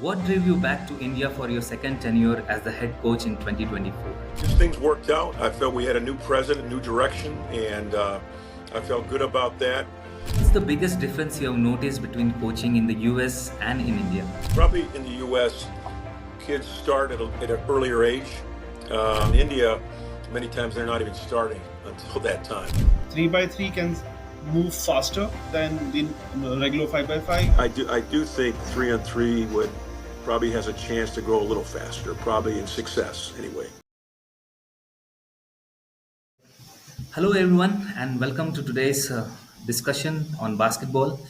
What drove you back to India for your second tenure as the head coach in 2024? Just things worked out. I felt we had a new president, new direction, and I felt good about that. What's the biggest difference you have noticed between coaching in the US and in India? Probably in the U.S., kids start at an earlier age. In India, many times they're not even starting until that time. 3x3 can move faster than the regular 5x5. I do think 3-on-3 would probably has a chance to grow a little faster, probably in success anyway. Hello, everyone, and welcome to today's discussion on basketball.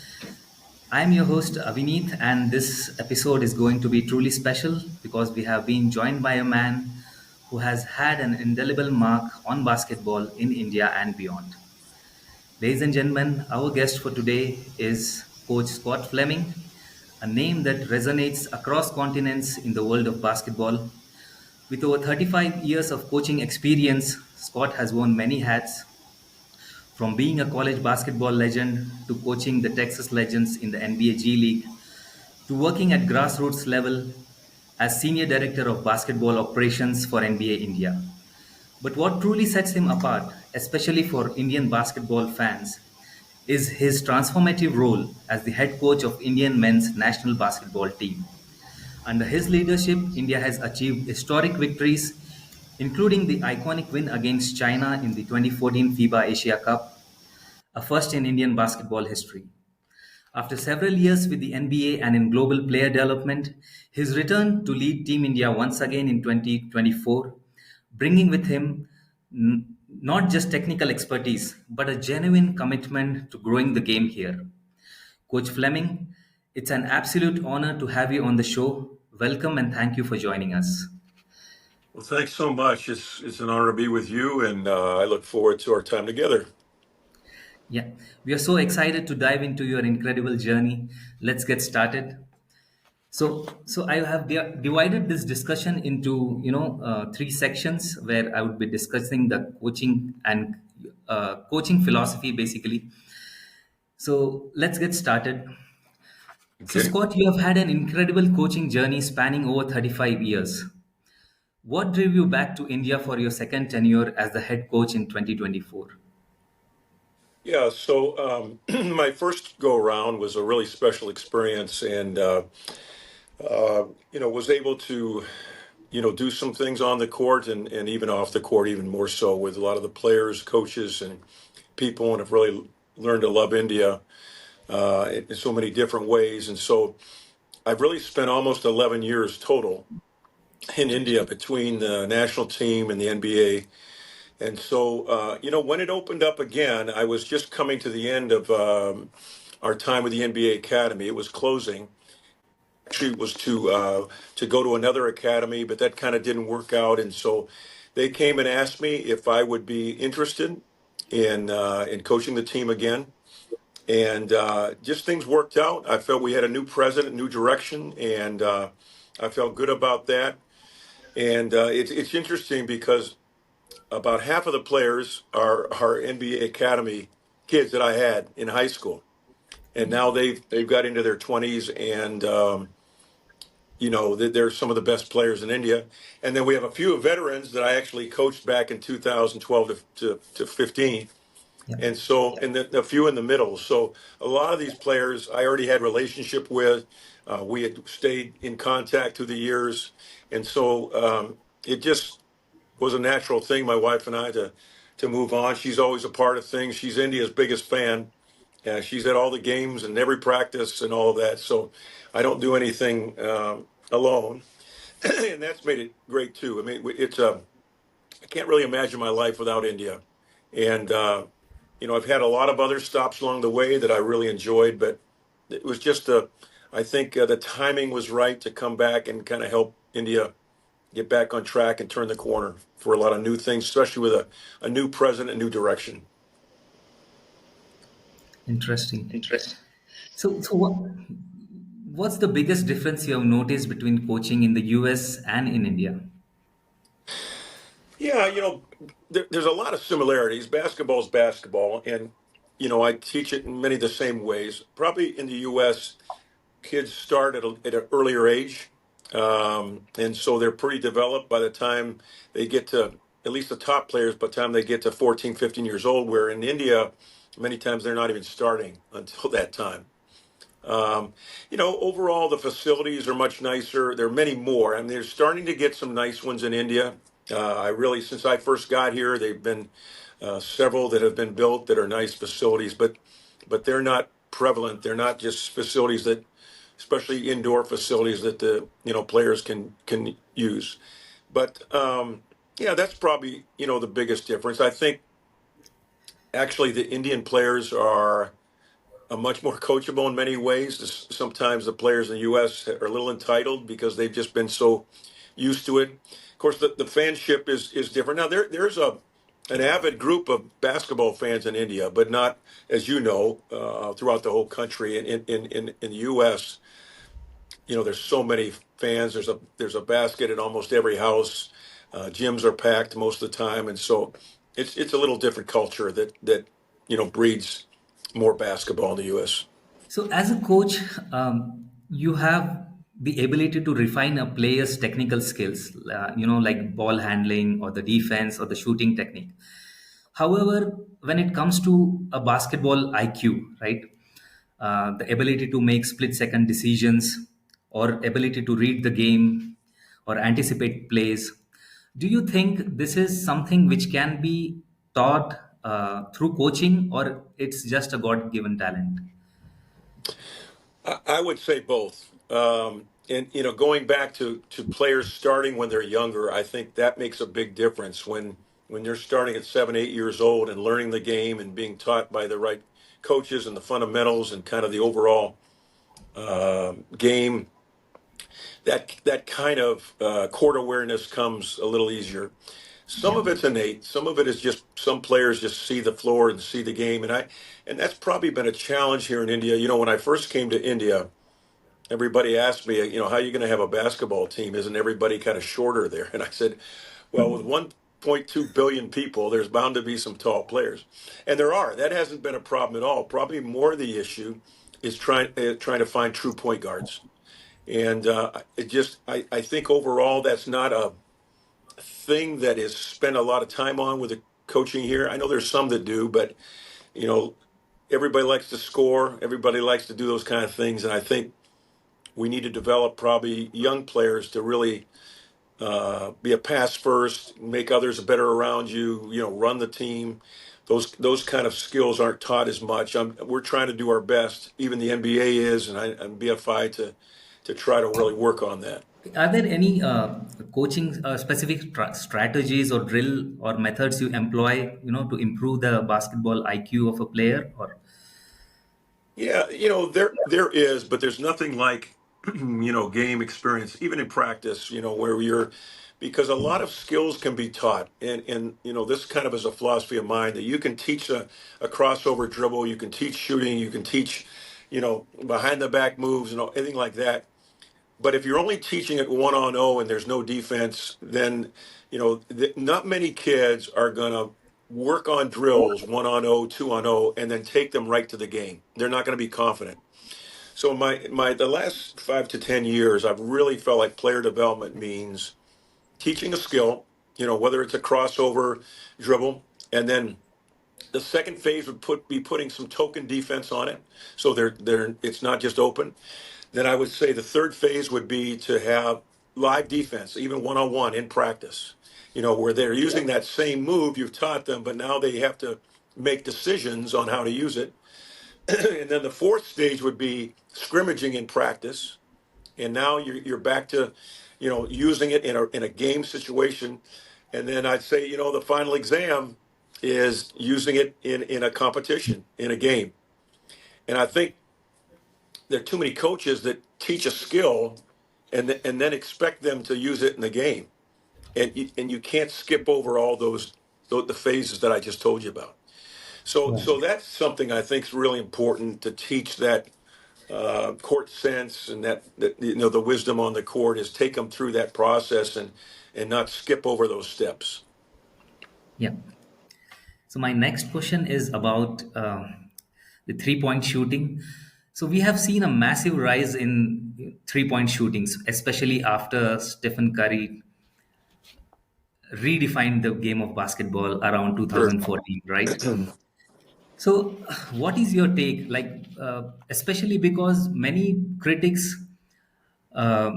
I'm your host, Avineet, and this episode is going to be truly special because we have been joined by a man who has had an indelible mark on basketball in India and beyond. Ladies and gentlemen, our guest for today is Coach Scott Flemming, a name that resonates across continents in the world of basketball. With over 35 years of coaching experience, Scott has worn many hats, from being a college basketball legend to coaching the Texas Legends in the NBA G League to working at grassroots level as Senior Director of Basketball Operations for NBA India. But what truly sets him apart, especially for Indian basketball fans, is his transformative role as the head coach of Indian men's national basketball team. Under his leadership, India has achieved historic victories, including the iconic win against China in the 2014 FIBA Asia Cup, a first in Indian basketball history. After several years with the NBA and in global player development, his return to lead Team India once again in 2024, bringing with him not just technical expertise, but a genuine commitment to growing the game here. Coach Fleming, it's an absolute honor to have you on the show. Welcome and thank you for joining us. Well, thanks so much. It's an honor to be with you, and I look forward to our time together. Yeah, we are so excited to dive into your incredible journey. Let's get started. So I have divided this discussion into three sections where I would be discussing the coaching and coaching philosophy basically. So let's get started. So Okay. Scott, you have had an incredible coaching journey spanning over 35 years. What drove you back to India for your second tenure as the head coach in 2024? Yeah, so my first go around was a really special experience, and was able to do some things on the court and even off the court, even more so with a lot of the players, coaches, and people, and have really learned to love India in so many different ways. And so I've really spent almost 11 years total in India between the national team and the NBA. And so, when it opened up again, I was just coming to the end of our time with the NBA Academy. It was closing. Actually, it was to go to another academy, but that kind of didn't work out. And so they came and asked me if I would be interested in coaching the team again. And just things worked out. I felt we had a new president, new direction, and I felt good about that. And it's interesting because about half of the players are NBA Academy kids that I had in high school, and now they've got into their 20s, and they're some of the best players in India. And then we have a few veterans that I actually coached back in 2012 to 15. Yeah. And so, and a few in the middle. So a lot of these players I already had relationship with. We had stayed in contact through the years. And so it just was a natural thing, my wife and I, to move on. She's always a part of things. She's India's biggest fan. She's at all the games and every practice and all of that. So I don't do anything alone. And that's made it great too. I mean, I can't really imagine my life without India. And, I've had a lot of other stops along the way that I really enjoyed, but it was just I think the timing was right to come back and kind of help India get back on track and turn the corner for a lot of new things, especially with a new president, a new direction. Interesting. So what's the biggest difference you have noticed between coaching in the US and in India? Yeah, there's a lot of similarities. Basketball is basketball, and I teach it in many of the same ways. Probably in the U.S., kids start at an earlier age. And so they're pretty developed by the time they get to, at least the top players, by the time they get to 14, 15 years old, where in India, many times they're not even starting until that time. Overall, the facilities are much nicer. There are many more. I mean, they're starting to get some nice ones in India. Since I first got here, they've been several that have been built that are nice facilities, but they're not prevalent. They're not just facilities that, especially indoor facilities that the players can use. But yeah, that's probably the biggest difference. I think actually the Indian players are much more coachable in many ways. Sometimes the players in the U.S. are a little entitled because they've just been so used to it. Of course, the fanship is different. Now there's an avid group of basketball fans in India, but not, as you know, throughout the whole country. In the U.S., there's so many fans. There's a basket in almost every house. Gyms are packed most of the time, and so it's a little different culture that breeds more basketball in the U.S. So, as a coach, you have the ability to refine a player's technical skills, like ball handling or the defense or the shooting technique. However, when it comes to a basketball IQ, right, the ability to make split second decisions or ability to read the game or anticipate plays, do you think this is something which can be taught through coaching, or it's just a God given talent? I would say both. And going back to players starting when they're younger, I think that makes a big difference when they're starting at 7, 8 years old and learning the game and being taught by the right coaches and the fundamentals and kind of the overall game. That kind of court awareness comes a little easier. Some Yeah. of it's innate. Some of it is just some players just see the floor and see the game, and that's probably been a challenge here in India. When I first came to India, everybody asked me, how are you going to have a basketball team? Isn't everybody kind of shorter there? And I said, well, with 1.2 billion people, there's bound to be some tall players, and there are. That hasn't been a problem at all. Probably more the issue is trying to find true point guards, and I think overall that's not a thing that is spent a lot of time on with the coaching here. I know there's some that do, but you know, everybody likes to score. Everybody likes to do those kind of things, and I think we need to develop probably young players to really be a pass first, make others better around you. Run the team. Those kind of skills aren't taught as much. We're trying to do our best. Even the NBA is, and BFI to try to really work on that. Are there any coaching specific strategies or drill or methods you employ, to improve the basketball IQ of a player? Or Yeah, there is, but there's nothing like game experience, even in practice. Where you're because a lot of skills can be taught, and this kind of is a philosophy of mine that you can teach a crossover dribble, you can teach shooting, you can teach behind the back moves and anything like that. But if you're only teaching it 1-on-0 and there's no defense, then not many kids are gonna work on drills 1-on-0, 2-on-0, and then take them right to the game. They're not going to be confident. So the last 5 to 10 years, I've really felt like player development means teaching a skill, whether it's a crossover dribble, and then the second phase would be putting some token defense on it, so it's not just open. Then I would say the third phase would be to have live defense, even 1-on-1 in practice, where they're using that same move you've taught them, but now they have to make decisions on how to use it. And then the fourth stage would be scrimmaging in practice. And now you're back to, using it in a game situation. And then I'd say, the final exam is using it in a competition, in a game. And I think there are too many coaches that teach a skill and then expect them to use it in the game, and you can't skip over all the phases that I just told you about. So that's something I think is really important to teach that court sense and that the wisdom on the court is take them through that process and not skip over those steps. yeah. So my next question is about the 3-point shooting. So we have seen a massive rise in three-point shootings, especially after Stephen Curry redefined the game of basketball around Sure. 2014, right? So, what is your take? Especially because many critics uh,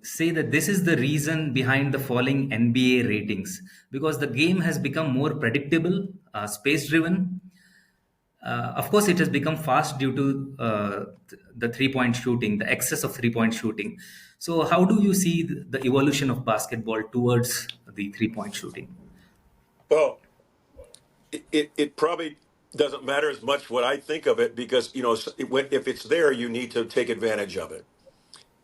say that this is the reason behind the falling NBA ratings because the game has become more predictable, space driven. Of course, it has become fast due to the three-point shooting, the excess of three-point shooting. So, how do you see the evolution of basketball towards the three-point shooting? Well, it probably doesn't matter as much what I think of it because if it's there, you need to take advantage of it.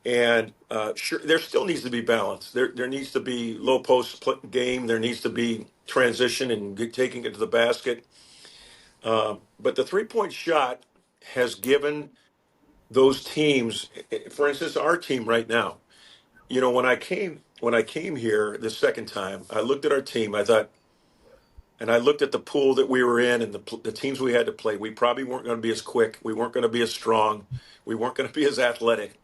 And sure, there still needs to be balance. There needs to be low post game. There needs to be transition and taking it to the basket. But the 3-point shot has given those teams, for instance, our team right now. When I came here the second time, I looked at our team. I thought, and I looked at the pool that we were in and the teams we had to play. We probably weren't going to be as quick. We weren't going to be as strong. We weren't going to be as athletic.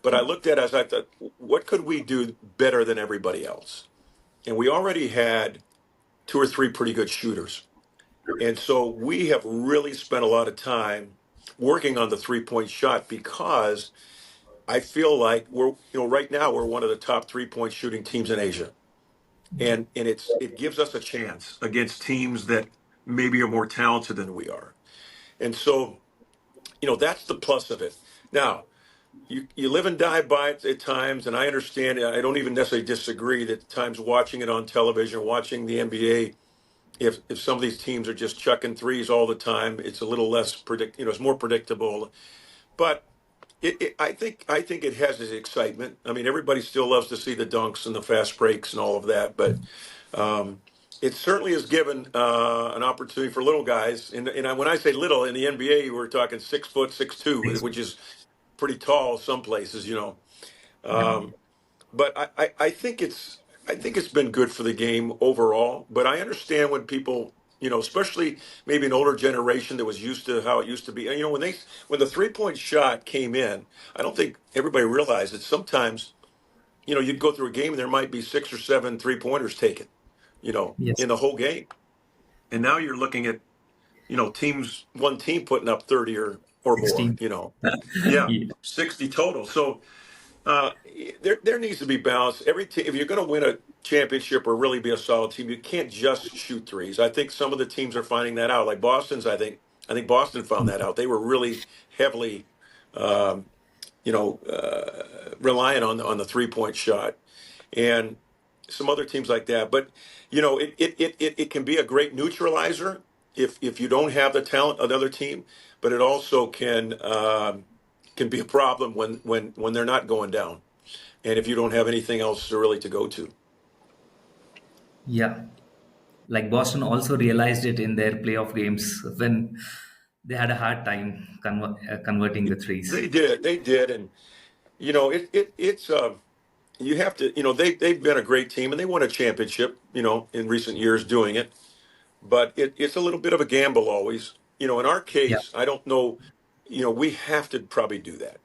But I looked at it as I thought, what could we do better than everybody else? And we already had two or three pretty good shooters. And so we have really spent a lot of time working on the 3-point shot because I feel like right now we're one of the top 3-point shooting teams in Asia. And it gives us a chance against teams that maybe are more talented than we are. And so, that's the plus of it. Now, you live and die by it at times, and I understand. I don't even necessarily disagree that at times watching it on television, watching the NBA, if some of these teams are just chucking threes all the time, it's a little less it's more predictable. But I think it has its excitement. I mean, everybody still loves to see the dunks and the fast breaks and all of that, but um, it certainly has given an opportunity for little guys. And when I say little in the NBA, we're talking 6 foot, 6'2", which is pretty tall some places. Yeah. Um, but I think it's been good for the game overall. But I understand when people, especially maybe an older generation that was used to how it used to be. And, when the 3-point shot came in, I don't think everybody realized that sometimes, you'd go through a game and there might be 6 or 7 3-pointers taken, Yes. in the whole game. And now you're looking at, one team putting up 30 or more, 16. yeah, Yeah. 60 total. So uh, there needs to be balance. Every team, if you're going to win a championship or really be a solid team, you can't just shoot threes. I think some of the teams are finding that out. Like Boston's, I think Boston found that out. They were really heavily, um, relying on the 3-point shot, and some other teams like that. But it can be a great neutralizer if you don't have the talent of another team, but it also can be a problem when they're not going down, and if you don't have anything else really to go to. Yeah. Like Boston also realized it in their playoff games when they had a hard time converting the threes. They did, and it's you have to, they've been a great team and they won a championship, in recent years doing it, but it's a little bit of a gamble always. In our Yeah. case, I don't know. We have to probably do that.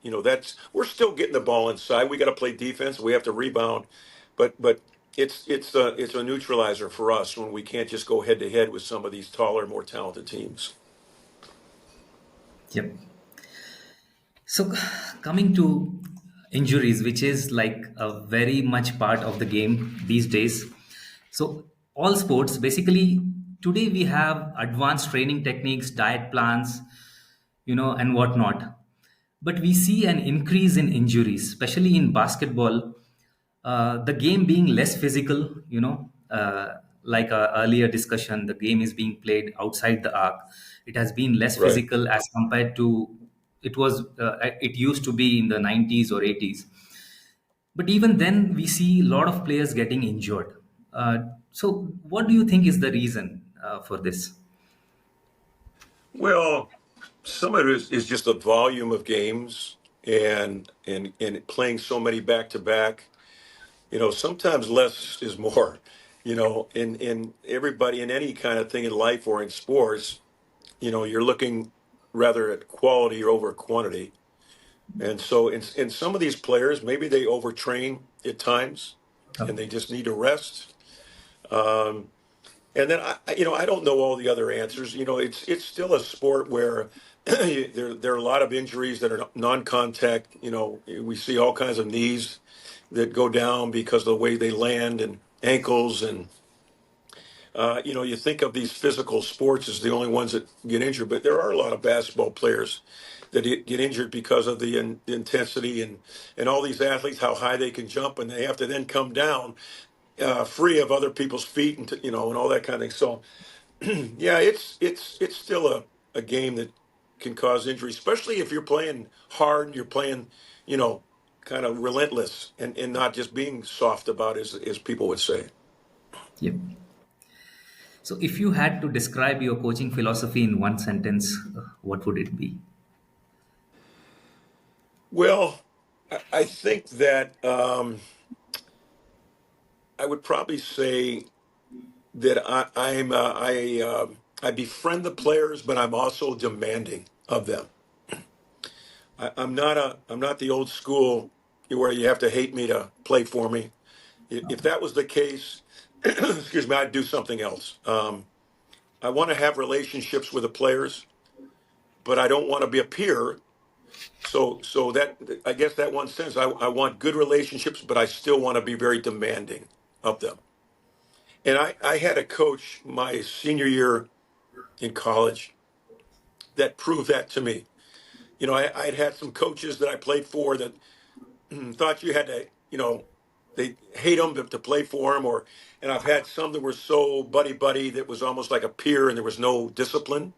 We're still getting the ball inside. We got to play defense. We have to rebound, but it's a neutralizer for us when we can't just go head to head with some of these taller, more talented teams. Yep. So, coming to injuries, which is like a very much part of the game these days. So, all sports basically today we have advanced training techniques, diet plans, and whatnot. But we see an increase in injuries, especially in basketball. The game being less physical, like our earlier discussion, the game is being played outside the arc. It has been less Right. physical as compared to it used to be in the 90s or 80s. But even then, we see a lot of players getting injured. So, what do you think is the reason for this? Well, some of it is just the volume of games and playing so many back to back. Sometimes less is more. In everybody in any kind of thing in life or in sports, you're looking. rather at quality over quantity. And so in some of these players, maybe they overtrain at times and they just need to rest. Um, and then I don't know all the other answers. It's still a sport where there are a lot of injuries that are non-contact. We see all kinds of knees that go down because of the way they land, and ankles, and you think of these physical sports as the only ones that get injured, but there are a lot of basketball players that get injured because of the intensity, and all these athletes, how high they can jump, and they have to then come down free of other people's feet, and all that kind of thing. So yeah, it's still a game that can cause injury, especially if you're playing hard and you're playing, kind of relentless, and not just being soft about it, as people would say. Yep. So, if you had to describe your coaching philosophy in one sentence, what would it be? Well, I think that I would probably say that I befriend the players, but I'm also demanding of them. I'm not the old school where you have to hate me to play for me. If that was the case, excuse me, I'd do something else. I want to have relationships with the players, but I don't want to be a peer. So that, I guess, that one sense, I want good relationships, but I still want to be very demanding of them. And I had a coach my senior year in college that proved that to me. I'd had some coaches that I played for that thought you had to, they hate them to play for them, and I've had some that were so buddy buddy that was almost like a peer, and there was no discipline.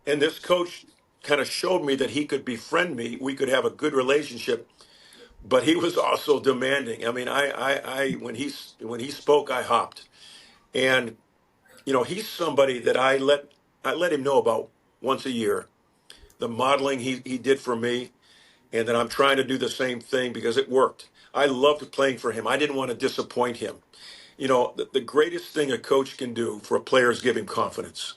And this coach kind of showed me that he could befriend me. We could have a good relationship, but he was also demanding. I mean, I when he spoke, I hopped, and he's somebody that I let him know about once a year, the modeling he did for me, and that I'm trying to do the same thing because it worked. I loved playing for him. I didn't want to disappoint him. The greatest thing a coach can do for a player is give him confidence.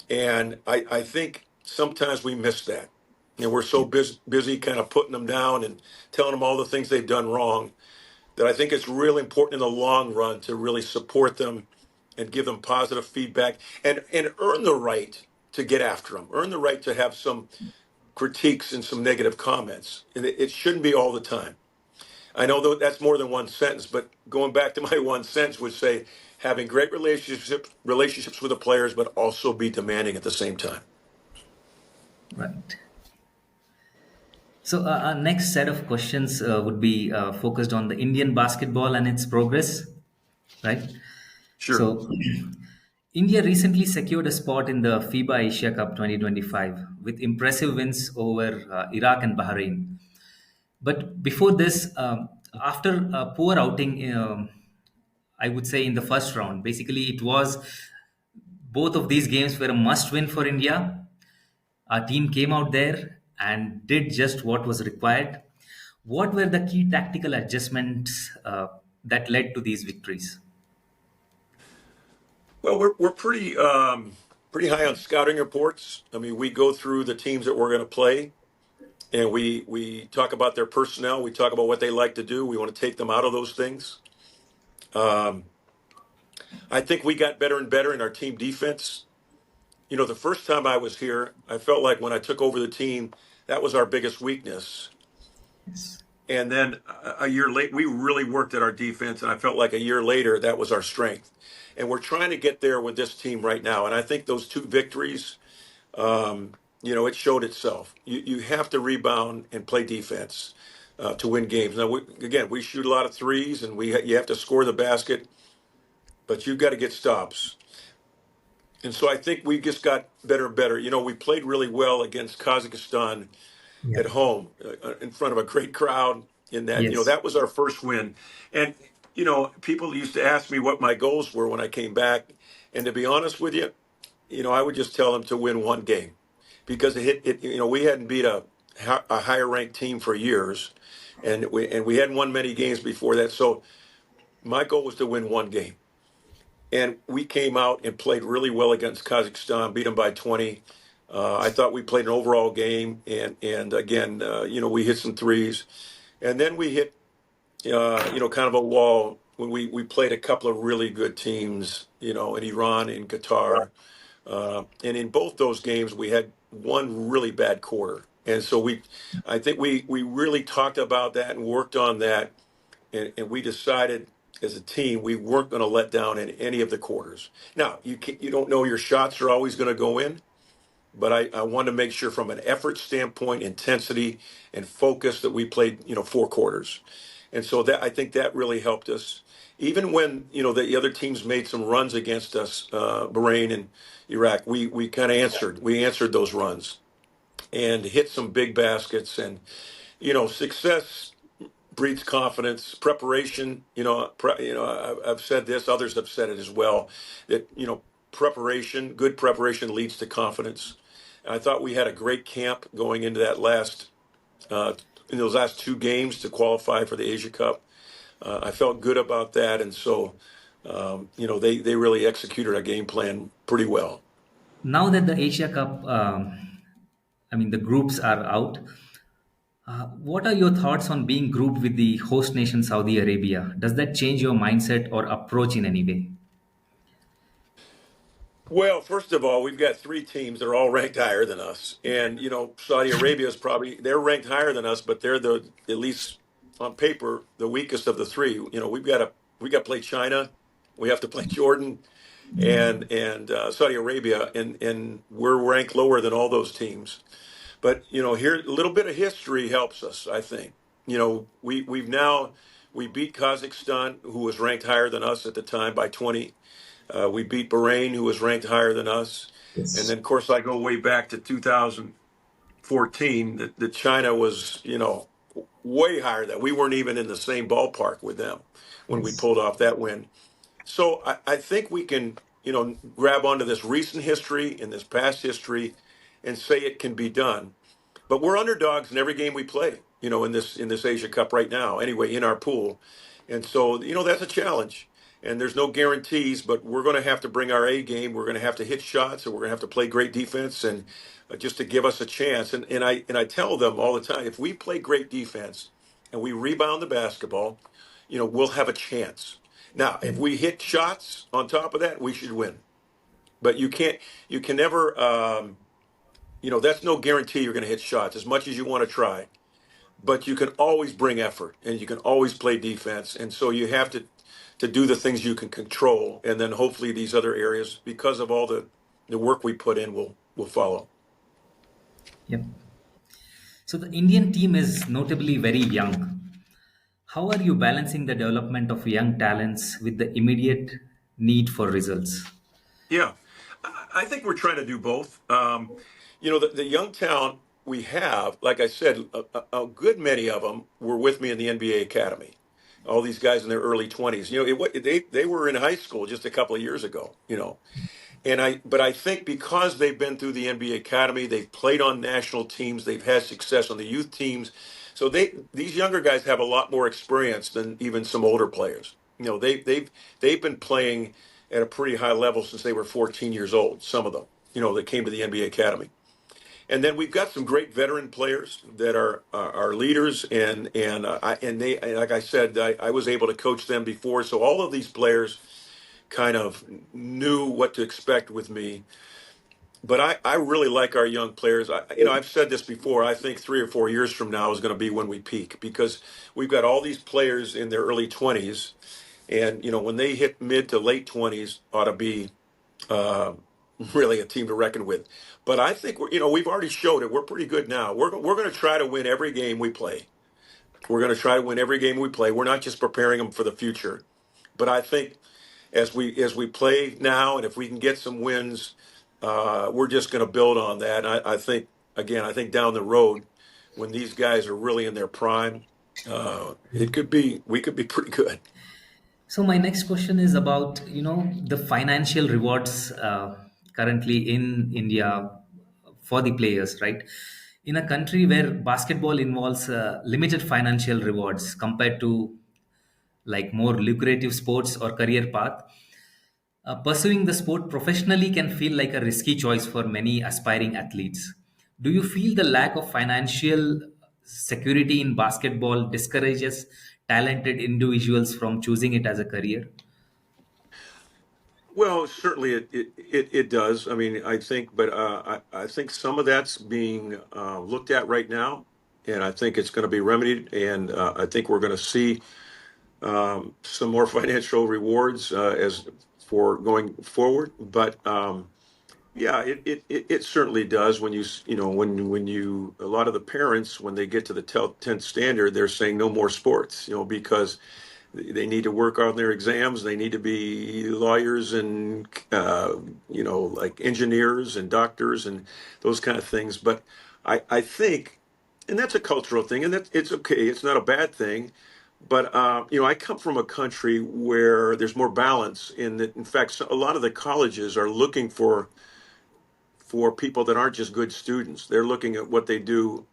And I think sometimes we miss that. We're so busy kind of putting them down and telling them all the things they've done wrong, that I think it's really important in the long run to really support them and give them positive feedback, and earn the right to get after them, earn the right to have some critiques and some negative comments. And it shouldn't be all the time. I know that's more than one sentence, but going back to my one sentence would say having great relationships with the players, but also be demanding at the same time. Right. So, our next set of questions would be focused on the Indian basketball and its progress, right? Sure. So, India recently secured a spot in the FIBA Asia Cup 2025 with impressive wins over Iraq and Bahrain. But before this, after a poor outing, I would say in the first round, basically it was both of these games were a must win for India. Our team came out there and did just what was required. What were the key tactical adjustments that led to these victories? Well, we're pretty high on scouting reports. I mean, we go through the teams that we're going to play, and we talk about their personnel. We talk about what they like to do. We want to take them out of those things. Um, I think we got better and better in our team defense. The first time I was here, I felt like when I took over the team, that was our biggest weakness. Yes. And then a year late, we really worked at our defense, and I felt like a year later that was our strength. And we're trying to get there with this team right now. And I think those two victories, it showed itself. You have to rebound and play defense to win games. Now, we shoot a lot of threes, and you have to score the basket, but you've got to get stops. And so I think we just got better and better. We played really well against Kazakhstan Yeah. at home in front of a great crowd. In that, Yes. that was our first win. And, people used to ask me what my goals were when I came back. And to be honest with you, I would just tell them to win one game, because we hadn't beat a higher ranked team for years. And we hadn't won many games before that. So my goal was to win one game. And we came out and played really well against Kazakhstan, beat them by 20. I thought we played an overall game, and again, we hit some threes, and then we hit kind of a wall when we played a couple of really good teams, in Iran, in Qatar, and in both those games we had one really bad quarter, and so I think we really talked about that and worked on that, and we decided as a team we weren't going to let down in any of the quarters. Now you don't know your shots are always going to go in, but I wanted to make sure from an effort standpoint, intensity and focus that we played, four quarters. And so that I think that really helped us. Even when, the other teams made some runs against us, Bahrain and Iraq, we kind of answered. We answered those runs and hit some big baskets. And, success breeds confidence, preparation. I've said this, others have said it as well, that, good preparation leads to confidence. I thought we had a great camp going into that uh, in those last two games to qualify for the Asia Cup. I felt good about that, and so they really executed our game plan pretty well. Now that the Asia Cup, the groups are out. What are your thoughts on being grouped with the host nation Saudi Arabia? Does that change your mindset or approach in any way? Well, first of all, we've got three teams that are all ranked higher than us, and Saudi Arabia is probably they're ranked higher than us, but they're the at least on paper the weakest of the three. We got to play China, we have to play Jordan, and Saudi Arabia, and we're ranked lower than all those teams. But here a little bit of history helps us. I think we beat Kazakhstan, who was ranked higher than us at the time by 20. We beat Bahrain, who was ranked higher than us, and Yes. then of course I go way back to 2014. That China was way higher. That we weren't even in the same ballpark with them when we Yes. pulled off that win. So I think we can, grab onto this recent history and this past history and say it can be done. But we're underdogs in every game we play, in this Asia Cup right now, anyway, in our pool. And so, that's a challenge. And there's no guarantees, but we're going to have to bring our A game. We're going to have to hit shots, and we're going to have to play great defense, and just to give us a chance. And I tell them all the time, if we play great defense and we rebound the basketball, we'll have a chance. Now, if we hit shots on top of that, we should win. But you can never, that's no guarantee you're going to hit shots as much as you want to try. But you can always bring effort, and you can always play defense. And so you have to do the things you can control, and then hopefully these other areas, because of all the work we put in, will follow. Yep. So the Indian team is notably very young. How are you balancing the development of young talents with the immediate need for results? Yeah, I think we're trying to do both. The young talent we have, like I said, a good many of them were with me in the NBA Academy. All these guys in their early 20s. They were in high school just a couple of years ago. But I think because they've been through the NBA Academy, they've played on national teams, they've had success on the youth teams. So these younger guys have a lot more experience than even some older players. They've been playing at a pretty high level since they were 14 years old. Some of them, that came to the NBA Academy. And then we've got some great veteran players that are leaders, and like I said, I was able to coach them before, so all of these players kind of knew what to expect with me. But I really like our young players. I've said this before. I think 3 or 4 years from now is going to be when we peak, because we've got all these players in their early 20s, and when they hit mid to late 20s, ought to be uh, really a team to reckon with. But I think we've already showed it. We're pretty good now. We're going to try to win every game we play. We're going to try to win every game we play. We're not just preparing them for the future. But I think as we play now, and if we can get some wins, we're just going to build on that. And I think down the road, when these guys are really in their prime, we could be pretty good. So my next question is about the financial rewards currently in India for the players, right? In a country where basketball involves limited financial rewards compared to like more lucrative sports or career path, Pursuing the sport professionally can feel like a risky choice for many aspiring athletes. Do you feel the lack of financial security in basketball discourages talented individuals from choosing it as a career? Well, certainly it does. I mean, I think, but I think some of that's being looked at right now, and I think it's going to be remedied. And I think we're going to see some more financial rewards as for going forward. But yeah, it certainly does. When when you a lot of the parents, when they get to the 10th standard, they're saying no more sports, because they need to work on their exams. They need to be lawyers and like engineers and doctors and those kind of things. But I think, and that's a cultural thing, and that it's okay. It's not a bad thing. But I come from a country where there's more balance in that. In fact, a lot of the colleges are looking for people that aren't just good students. They're looking at what they do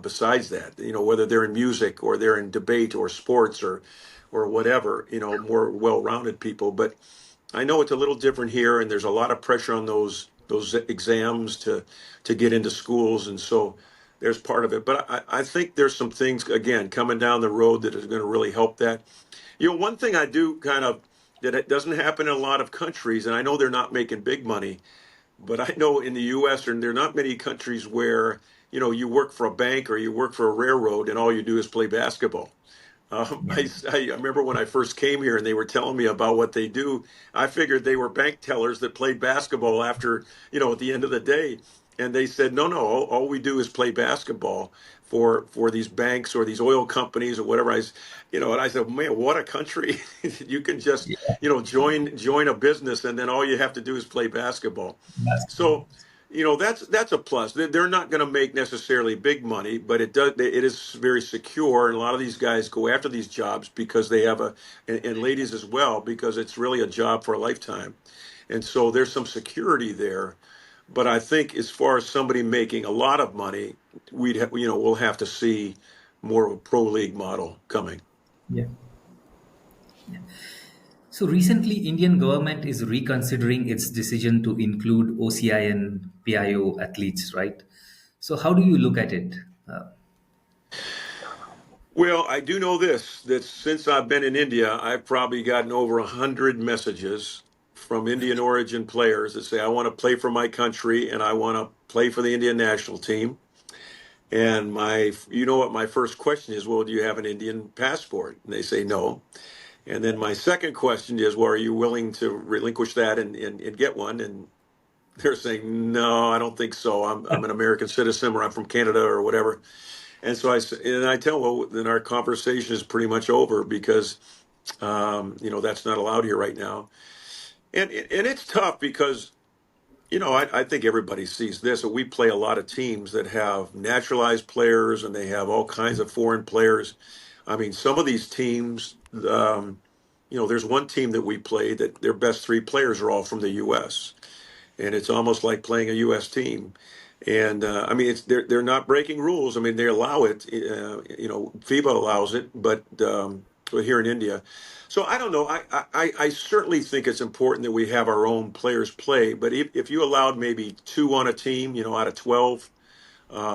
besides that. Whether they're in music or they're in debate or sports or whatever. More well-rounded people. But I know it's a little different here, and there's a lot of pressure on those exams to get into schools, and so there's part of it. But I think there's some things again coming down the road that is going to really help that. One thing I do kind of that it doesn't happen in a lot of countries, and I know they're not making big money, but I know in the U.S. and there are not many countries where you work for a bank or you work for a railroad and all you do is play basketball. I remember when I first came here and they were telling me about what they do. I figured they were bank tellers that played basketball after, at the end of the day. And they said, no, no, all we do is play basketball for these banks or these oil companies or whatever. And I said, man, what a country. You can just, join a business and then all you have to do is play basketball. So, that's a plus. They're not going to make necessarily big money, but it is very secure. And a lot of these guys go after these jobs because they have and ladies as well, because it's really a job for a lifetime. And so there's some security there. But I think as far as somebody making a lot of money, we'll have to see more of a pro league model coming. Yeah. So recently, Indian government is reconsidering its decision to include OCI and PIO athletes, right? So how do you look at it? Well, I do know this, that since I've been in India, I've probably gotten over 100 messages from Indian origin players that say, I want to play for my country and I want to play for the Indian national team. And you know what my first question is, well, do you have an Indian passport? And they say no. And then my second question is, well, are you willing to relinquish that and get one? And they're saying, no, I don't think so. I'm an American citizen, or I'm from Canada or whatever. And so I tell them, well, then our conversation is pretty much over because, that's not allowed here right now. And it's tough because, I think everybody sees this. We play a lot of teams that have naturalized players and they have all kinds of foreign players. I mean, some of these teams, there's one team that we play that their best three players are all from the U.S. And it's almost like playing a U.S. team. And I mean, they're not breaking rules. I mean, they allow it. FIBA allows it, but here in India. So I don't know. I certainly think it's important that we have our own players play. But if you allowed maybe two on a team, out of 12,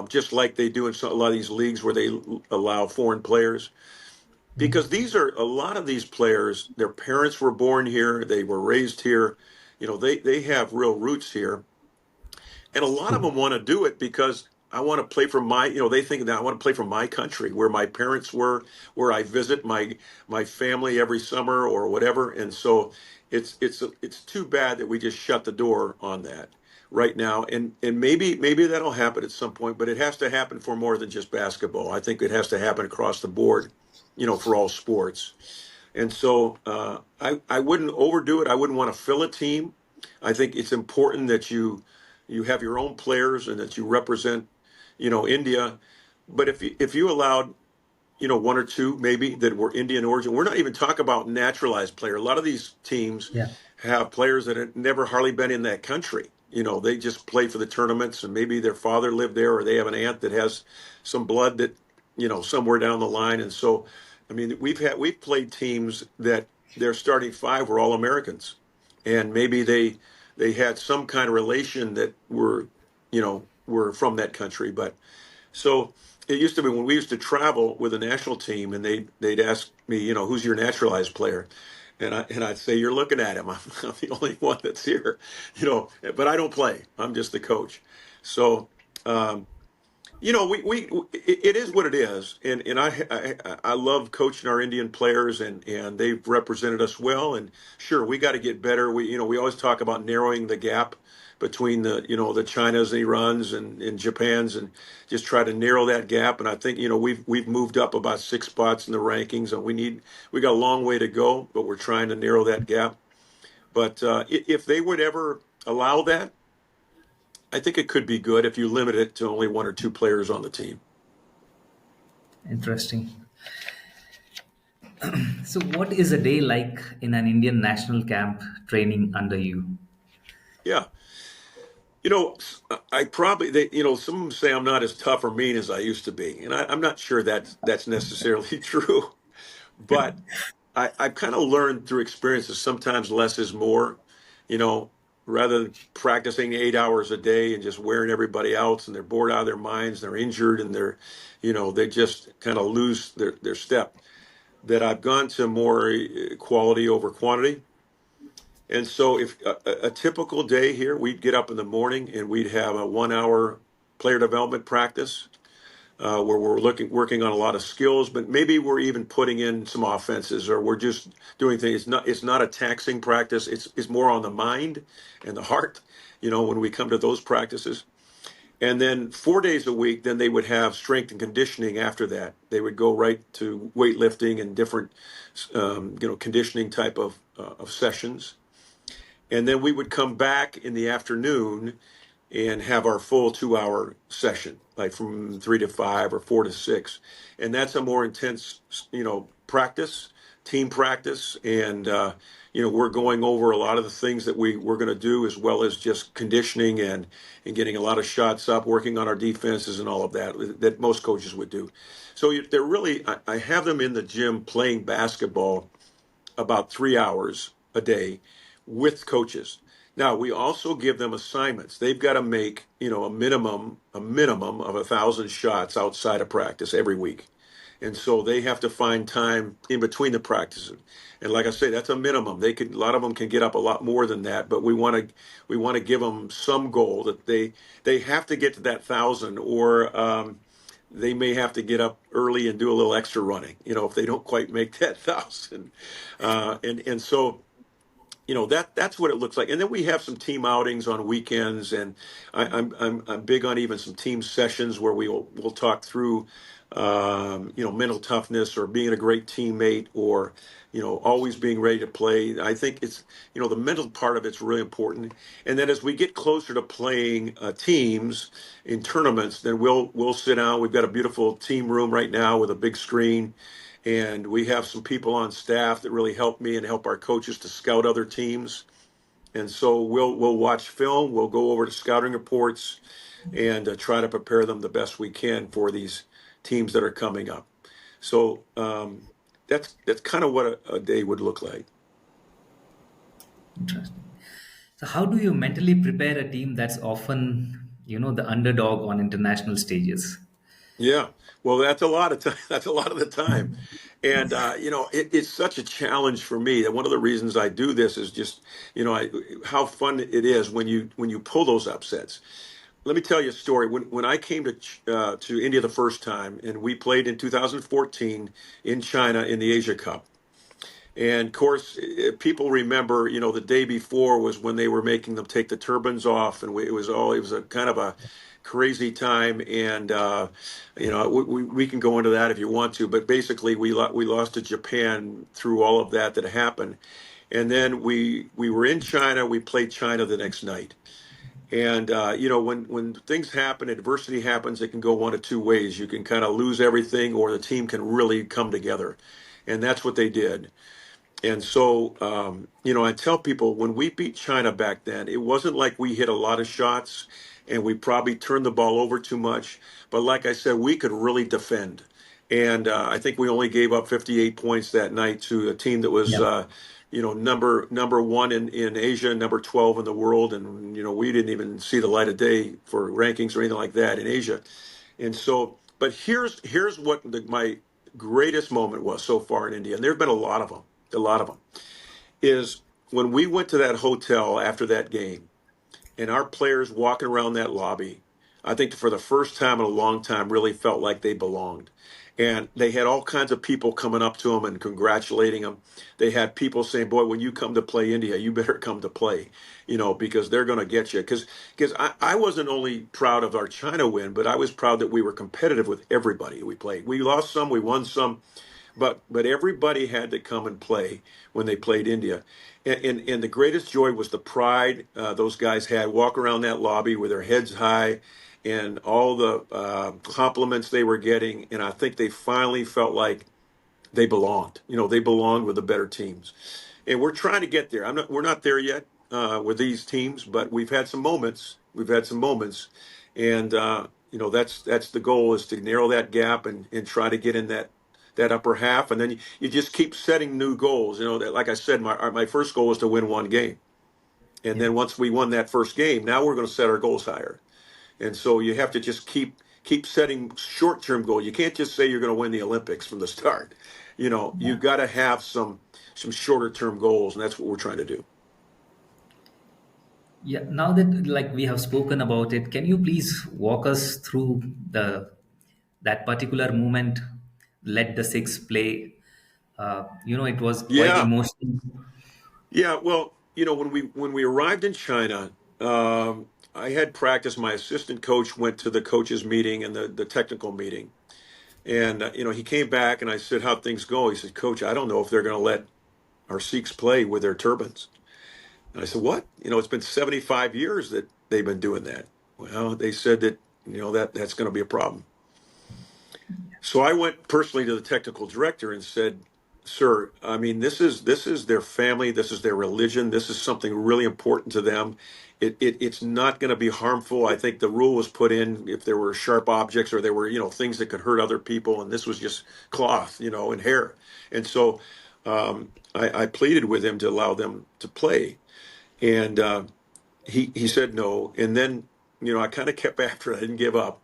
just like they do in a lot of these leagues where they allow foreign players, because a lot of these players, their parents were born here, they were raised here, they have real roots here. And a lot of them want to do it because I want to play for they think that I want to play for my country, where my parents were, where I visit my family every summer or whatever. And so it's too bad that we just shut the door on that right now. And maybe that'll happen at some point, but it has to happen for more than just basketball. I think it has to happen across the board, for all sports. And so I wouldn't overdo it. I wouldn't want to fill a team. I think it's important that you have your own players and that you represent, India. But if you allowed, one or two maybe that were Indian origin, we're not even talking about naturalized player. A lot of these teams Yeah. have players that have never hardly been in that country. They just play for the tournaments and maybe their father lived there or they have an aunt that has some blood that, somewhere down the line. And so, I mean, we've played teams that their starting five were all Americans. and maybe they had some kind of relation that were from that country. But so it used to be when we used to travel with a national team, and they'd ask me, who's your naturalized player, and I'd say, you're looking at him. I'm the only one that's here, but I don't play. I'm just the coach. So. It is what it is, and I love coaching our Indian players, and they've represented us well. And sure, we got to get better. We always talk about narrowing the gap between the Chinas and Irans and Japans, and just try to narrow that gap. And I think we've moved up about 6 spots in the rankings, and we got a long way to go, but we're trying to narrow that gap. But if they would ever allow that, I think it could be good if you limit it to only 1 or 2 players on the team. Interesting. So, what is a day like in an Indian national camp training under you? Yeah. I probably, some of them say I'm not as tough or mean as I used to be. And I'm not sure that's necessarily true. But I've kind of learned through experience that sometimes less is more, you know, rather than practicing 8 hours a day and just wearing everybody out, and they're bored out of their minds, they're injured, and they just kind of lose their step. That I've gone to more quality over quantity. And so if a typical day here, we'd get up in the morning and we'd have a 1 hour player development practice where we're working on a lot of skills, but maybe we're even putting in some offenses, or we're just doing things. It's not a taxing practice. It's more on the mind and the heart, when we come to those practices. And then 4 days a week, then they would have strength and conditioning after that. They would go right to weightlifting and different, conditioning type of sessions. And then we would come back in the afternoon and have our full 2 hour session, like from 3 to 5 or 4 to 6. And that's a more intense, practice, team practice. And, we're going over a lot of the things that we're going to do, as well as just conditioning and getting a lot of shots up, working on our defenses and all of that most coaches would do. So they're really, I have them in the gym playing basketball about 3 hours a day with coaches. Now, we also give them assignments. They've got to make, a minimum of 1,000 shots outside of practice every week. And so they have to find time in between the practices. And like I say, that's a minimum. A lot of them can get up a lot more than that, but we want to give them some goal that they have to get to that 1,000, or they may have to get up early and do a little extra running, if they don't quite make that 1,000. And so, that's what it looks like. And then we have some team outings on weekends, and I'm big on even some team sessions where we'll talk through mental toughness, or being a great teammate, or always being ready to play. I think it's the mental part of it's really important. And then as we get closer to playing teams in tournaments, then we'll sit down. We've got a beautiful team room right now with a big screen. And we have some people on staff that really help me and help our coaches to scout other teams. And so we'll watch film, we'll go over to scouting reports, and try to prepare them the best we can for these teams that are coming up. So that's kind of what a day would look like. Interesting. So, how do you mentally prepare a team that's often, the underdog on international stages? Yeah, well, that's a lot of time. That's a lot of the time, and it's such a challenge for me. And one of the reasons I do this is just, how fun it is when you pull those upsets. Let me tell you a story. When I came to India the first time, and we played in 2014 in China in the Asia Cup. And of course, people remember, the day before was when they were making them take the turbans off, and it was a kind of a crazy time. And we can go into that if you want to, but basically we lost to Japan through all of that happened. And then we were in China. We played China the next night. And when things happen, adversity happens, it can go 1 of 2 ways. You can kind of lose everything, or the team can really come together, and that's what they did. And so, I tell people, when we beat China back then, it wasn't like we hit a lot of shots and we probably turned the ball over too much. But like I said, we could really defend. And I think we only gave up 58 points that night to a team that was, Yeah. number one in Asia, number 12 in the world, and we didn't even see the light of day for rankings or anything like that in Asia. And so, but here's what my greatest moment was so far in India, and there've been a lot of them, is when we went to that hotel after that game and our players walking around that lobby, I think for the first time in a long time, really felt like they belonged. And they had all kinds of people coming up to them and congratulating them. They had people saying, "Boy, when you come to play India, you better come to play, because they're going to get you." Because I wasn't only proud of our China win, but I was proud that we were competitive with everybody we played. We lost some, we won some, but everybody had to come and play when they played India. And the greatest joy was the pride those guys had walk around that lobby with their heads high and all the compliments they were getting. And I think they finally felt like they belonged. They belonged with the better teams. And we're trying to get there. We're not there yet with these teams, but we've had some moments. And that's the goal, is to narrow that gap and try to get in that upper half. And then you just keep setting new goals. That, like I said, my first goal was to win one game. And Yeah. then once we won that first game, now we're going to set our goals higher. And so you have to just keep setting short-term goals. You can't just say you're going to win the Olympics from the start. You've got to have some shorter-term goals, and that's what we're trying to do. Yeah, now that like we have spoken about it, can you please walk us through that particular moment? Let the Sikhs play. It was quite Yeah, emotional. yeah. Well, when we arrived in China, I had practice. My assistant coach went to the coaches meeting and the technical meeting, and he came back and I said, "How'd things go?" He said, "Coach, I don't know if they're going to let our Sikhs play with their turbans." And I said, "What? It's been 75 years that they've been doing that." Well, they said that that's going to be a problem. So I went personally to the technical director and said, "Sir, I mean, this is their family, this is their religion, this is something really important to them. It's not going to be harmful. I think the rule was put in if there were sharp objects or there were things that could hurt other people, and this was just cloth, and hair." And so I pleaded with him to allow them to play, and he said no. And then I kind of kept after it. I didn't give up.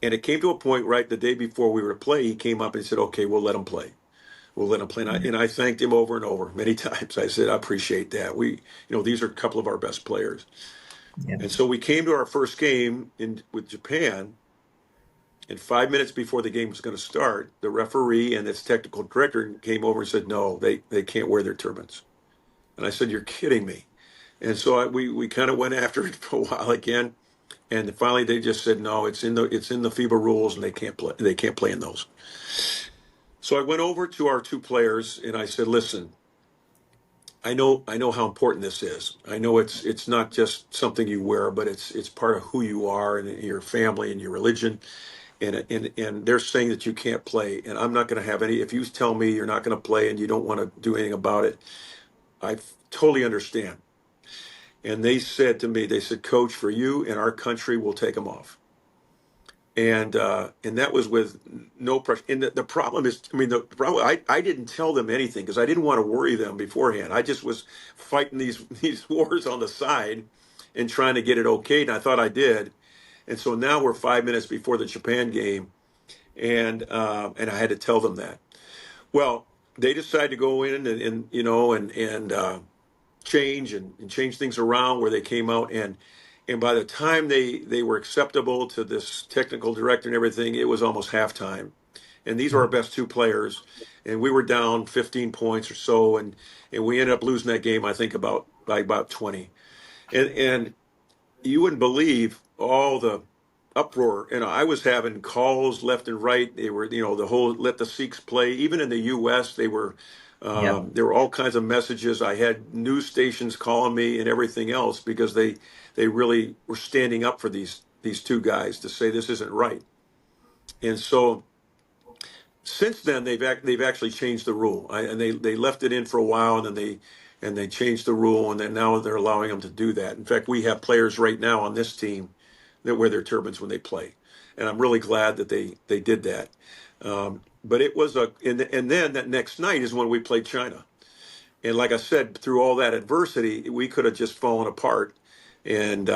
And it came to a point right the day before we were to play, he came up and said, "Okay, we'll let him play. We'll let him play." And I thanked him over and over many times. I said, "I appreciate that. These are a couple of our best players." Yeah. And so we came to our first game with Japan. And 5 minutes before the game was going to start, the referee and its technical director came over and said, "No, they can't wear their turbans." And I said, "You're kidding me." And so we kind of went after it for a while again. And finally, they just said, "No, it's in the FIBA rules, and they can't play. They can't play in those." So I went over to our two players and I said, "Listen, I know how important this is. I know it's not just something you wear, but it's part of who you are and your family and your religion. And they're saying that you can't play, and I'm not going to have any. If you tell me you're not going to play and you don't want to do anything about it, I totally understand." And they said, "Coach, for you and our country, we'll take them off." And that was with no pressure. And the problem is, I mean, the problem, I didn't tell them anything because I didn't want to worry them beforehand. I just was fighting these wars on the side and trying to get it okay. And I thought I did. And so now we're 5 minutes before the Japan game, and I had to tell them that. Well, they decided to go in and change things around where they came out, and by the time they were acceptable to this technical director and everything, it was almost halftime. And these were our best two players, and we were down 15 points or so, and we ended up losing that game, I think, by about 20. And you wouldn't believe all the uproar. I was having calls left and right. They were, the whole "let the Sikhs play." Even in the U.S., Yeah. there were all kinds of messages. I had news stations calling me and everything else because they really were standing up for these two guys to say this isn't right. And so since then they've actually changed the rule. And they left it in for a while, and then they changed the rule, and then now they're allowing them to do that. In fact, we have players right now on this team that wear their turbans when they play, and I'm really glad that they did that. But it was and then that next night is when we played China. And like I said, through all that adversity, we could have just fallen apart and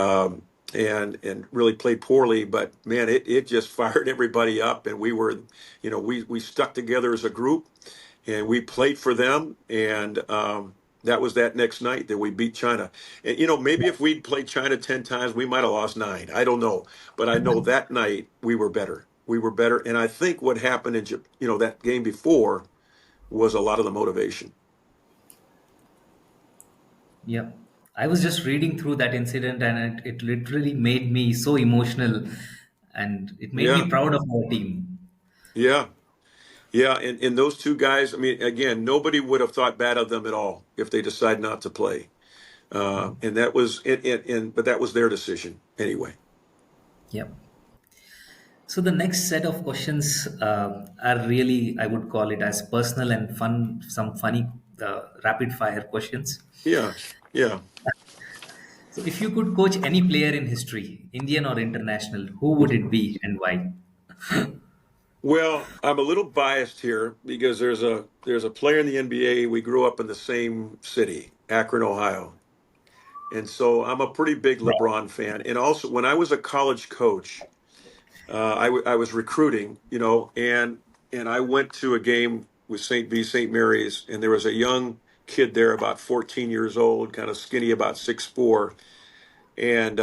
and really played poorly. But man, it just fired everybody up, and we were, we stuck together as a group, and we played for them, and that was that next night that we beat China. And maybe if we'd played China 10 times, we might have lost nine. I don't know, but I know that night we were better. We were better, and I think what happened in that game before was a lot of the motivation. Yeah. I was just reading through that incident, and it literally made me so emotional, and it made Yeah, me proud of our team. yeah. Yeah, and those two guys, I mean, again, nobody would have thought bad of them at all if they decide not to play. And that was but that was their decision anyway. Yeah. So the next set of questions are really, I would call it as personal and fun, some funny rapid fire questions. Yeah, yeah. So if you could coach any player in history, Indian or international, who would it be and why? Well, I'm a little biased here because there's a player in the NBA. We grew up in the same city, Akron, Ohio, and so I'm a pretty big LeBron fan. And also, when I was a college coach, I was recruiting, and I went to a game with St. Mary's, and there was a young kid there, about 14 years old, kind of skinny, about 6'4", and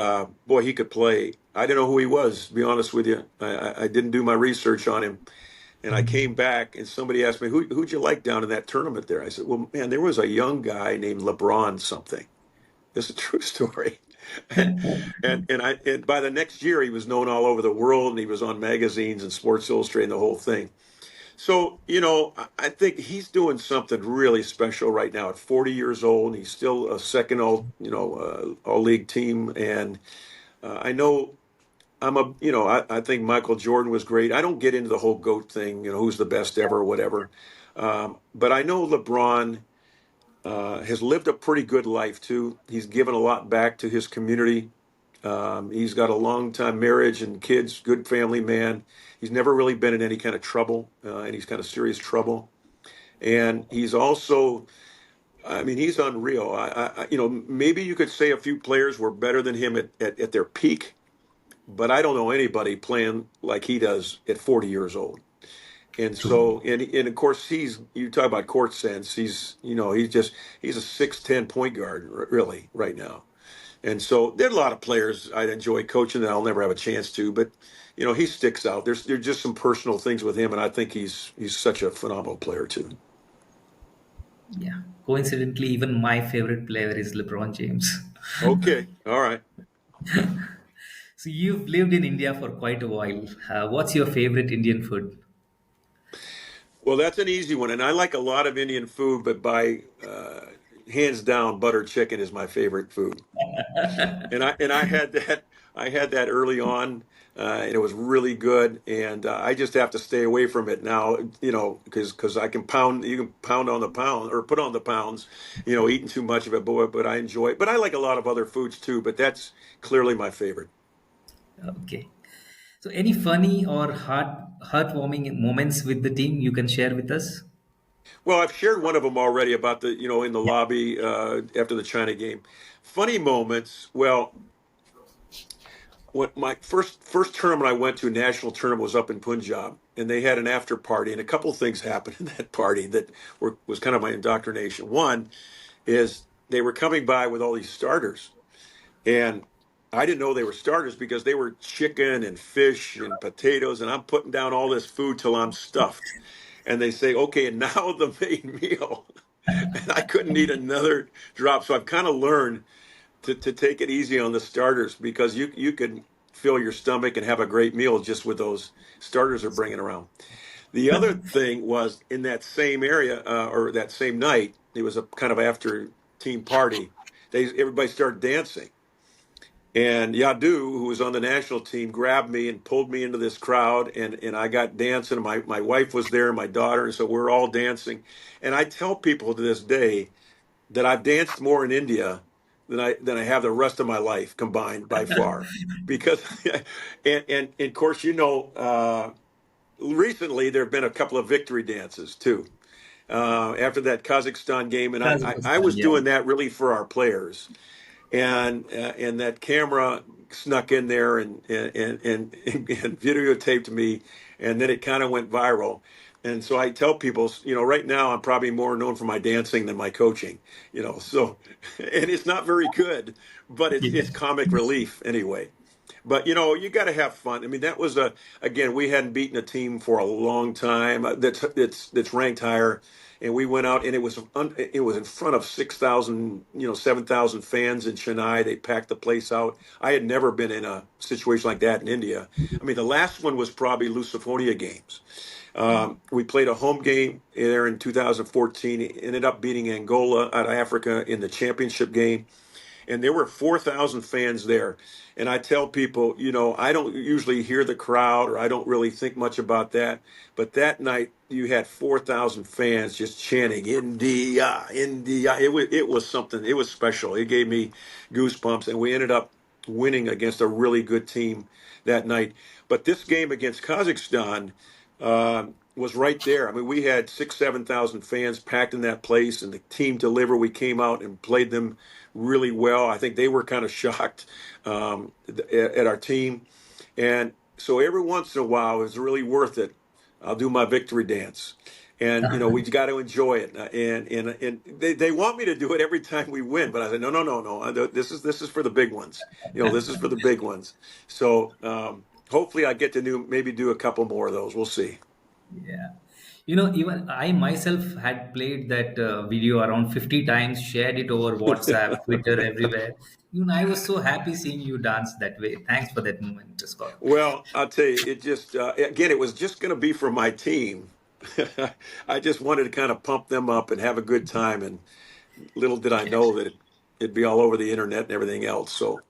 boy, he could play. I didn't know who he was, to be honest with you. I didn't do my research on him, and I came back, and somebody asked me, who'd you like down in that tournament there? I said, well, man, there was a young guy named LeBron something. It's a true story. And by the next year he was known all over the world, and he was on magazines and Sports Illustrated and the whole thing. So, I think he's doing something really special right now at 40 years old. He's still a second all league team. And I know I think Michael Jordan was great. I don't get into the whole GOAT thing, who's the best ever or whatever. But I know LeBron has lived a pretty good life too. He's given a lot back to his community. He's got a long time marriage and kids, good family man. He's never really been in any kind of trouble, any kind of serious trouble. And he's also, I mean, he's unreal. Maybe you could say a few players were better than him at their peak, but I don't know anybody playing like he does at 40 years old. And True. so, and of course, you talk about court sense. He's a 6'10" point guard, really, right now. And so there are a lot of players I'd enjoy coaching that I'll never have a chance to, but he sticks out. There's just some personal things with him, and I think he's such a phenomenal player too. Yeah. Coincidentally, even my favorite player is LeBron James. Okay, all right. So you've lived in India for quite a while. What's your favorite Indian food? Well, that's an easy one, and I like a lot of Indian food, but by hands down, butter chicken is my favorite food. And I had that early on, and it was really good. And I just have to stay away from it now, because I can pound. You can pound on the pound or put on the pounds, eating too much of it. But I enjoy it. But I like a lot of other foods too. But that's clearly my favorite. Okay. So any funny or heartwarming moments with the team you can share with us? Well, I've shared one of them already about in the lobby after the China game. Funny moments. Well, what my first tournament I went to, national tournament, was up in Punjab, and they had an after party, and a couple of things happened in that party that was kind of my indoctrination. One is they were coming by with all these starters, and I didn't know they were starters because they were chicken and fish and potatoes, and I'm putting down all this food till I'm stuffed. And they say, okay, and now the main meal. And I couldn't eat another drop. So I've kind of learned to take it easy on the starters, because you can fill your stomach and have a great meal just with those starters they're bringing around. The other thing was, in that same area, or that same night, it was a kind of after team party. Everybody started dancing. And Yadu, who was on the national team, grabbed me and pulled me into this crowd, and I got dancing. And my wife was there, my daughter, and so we're all dancing. And I tell people to this day that I've danced more in India than I have the rest of my life combined, by far. Because and of course, recently there have been a couple of victory dances too. After that Kazakhstan game, and I Kazakhstan, was yeah. doing that really for our players, and that camera snuck in there and videotaped me, and then it kind of went viral. And so I tell people, right now I'm probably more known for my dancing than my coaching, so, and it's not very good, but it's Yeah. comic relief anyway. But you got to have fun. I mean, that was again, we hadn't beaten a team for a long time that's ranked higher, and we went out and it was in front of 6,000, 7,000 fans in Chennai. They packed the place out. I had never been in a situation like that in India. I mean, the last one was probably Lusophobia games. We played a home game there in 2014. Ended up beating Angola out of Africa in the championship game, and there were 4,000 fans there. And I tell people, I don't usually hear the crowd, or I don't really think much about that. But that night, you had 4,000 fans just chanting India, India. It was something. It was special. It gave me goosebumps. And we ended up winning against a really good team that night. But this game against Kazakhstan was right there. I mean, we had 7,000 fans packed in that place, and the team delivered. We came out and played them really well. I think they were kind of shocked at our team. And so every once in a while, it's really worth it. I'll do my victory dance. And, we got to enjoy it. And they want me to do it every time we win. But I said, no. This is for the big ones. This is for the big ones. So hopefully I get to maybe do a couple more of those. We'll see. Yeah. Even I myself had played that video around 50 times, shared it over WhatsApp, Twitter, everywhere. Even I was so happy seeing you dance that way. Thanks for that moment, Scott. Well, I'll tell you, it just, again, it was just going to be for my team. I just wanted to kind of pump them up and have a good time. And little did I know that it'd be all over the internet and everything else. So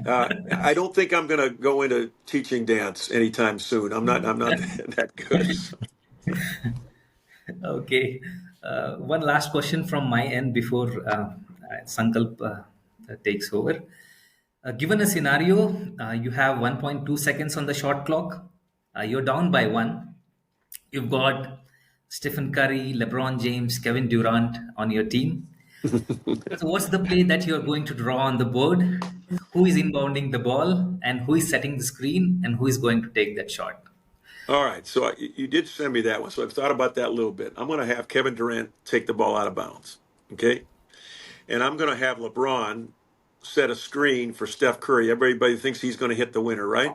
I don't think I'm going to go into teaching dance anytime soon. I'm not that good. Okay. One last question from my end before Sankalp takes over. Given a scenario, you have 1.2 seconds on the shot clock. You're down by one. You've got Stephen Curry, LeBron James, Kevin Durant on your team. So, what's the play that you're going to draw on the board? Who is inbounding the ball, and who is setting the screen, and who is going to take that shot? All right. So you did send me that one. So I've thought about that a little bit. I'm going to have Kevin Durant take the ball out of bounds. Okay. And I'm going to have LeBron set a screen for Steph Curry. Everybody thinks he's going to hit the winner, right?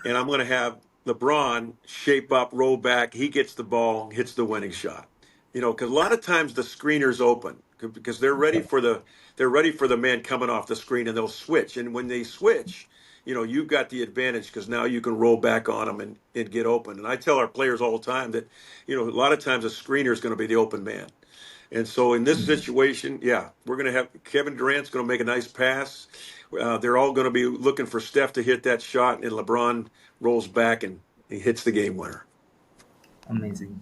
And I'm going to have LeBron shape up, roll back. He gets the ball, hits the winning shot. Because a lot of times the screener's open because they're ready for the man coming off the screen, and they'll switch. And when they switch, you've got the advantage because now you can roll back on them and get open. And I tell our players all the time that, a lot of times a screener is going to be the open man. And so in this situation, yeah, we're going to have Kevin Durant's going to make a nice pass. They're all going to be looking for Steph to hit that shot, and LeBron rolls back and he hits the game winner. Amazing.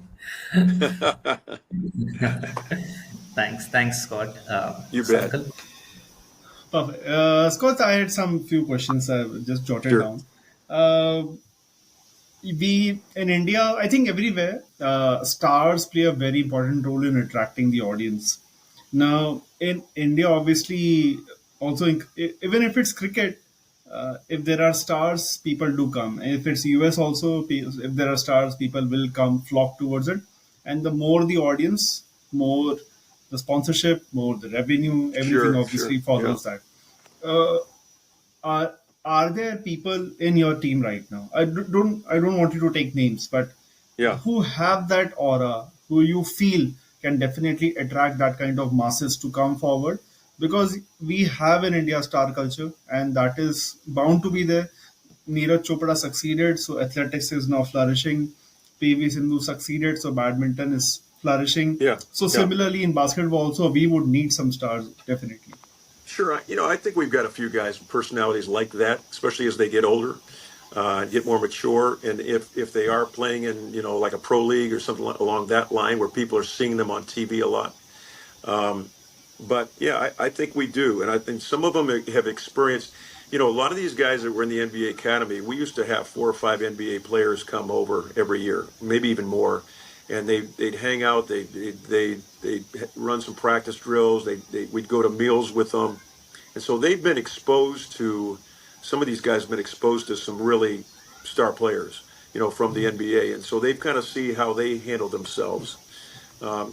Thanks, Scott. You bet. Sankalp? Perfect. Scott, I had some few questions I just jotted Sure. down. We in India, I think everywhere, stars play a very important role in attracting the audience. Now, in India, obviously, also even if it's cricket, if there are stars, people do come. And if it's US, also, if there are stars, people will come flock towards it. And the more the audience, more the sponsorship, more the revenue, everything Sure. obviously Yeah. follows that. Uh, are there people in your team right now? I don't want you to take names, but Yeah. who have that aura, who you feel can definitely attract that kind of masses to come forward, because we have in India star culture, and that is bound to be there. Neeraj Chopra succeeded, so athletics is now flourishing. PV Sindhu succeeded, so badminton is flourishing. Yeah. So Yeah. similarly in basketball also, we would need some stars definitely. Sure. I think we've got a few guys with personalities like that, especially as they get older, get more mature. And if they are playing in, like a pro league or something along that line where people are seeing them on TV a lot. But yeah, I think we do. And I think some of them have experienced, a lot of these guys that were in the NBA Academy, we used to have 4 or 5 NBA players come over every year, maybe even more, and they'd hang out, they'd run some practice drills, we'd go to meals with them, and so they've been exposed to some of these guys have been exposed to some really star players, from the NBA, and so they've kind of see how they handle themselves.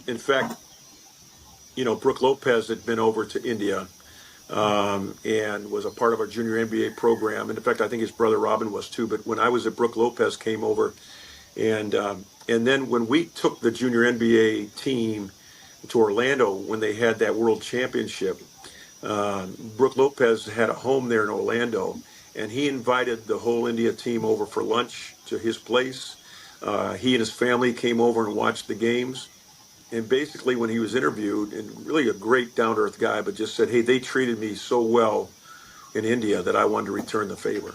In fact, Brooke Lopez had been over to India and was a part of our junior NBA program. And in fact, I think his brother Robin was too. But when I was at Brooke Lopez came over, and then when we took the junior NBA team to Orlando when they had that World Championship, Brooke Lopez had a home there in Orlando, and he invited the whole India team over for lunch to his place. He and his family came over and watched the games. And basically, when he was interviewed, and really a great down-to-earth guy, but just said, hey, they treated me so well in India that I wanted to return the favor.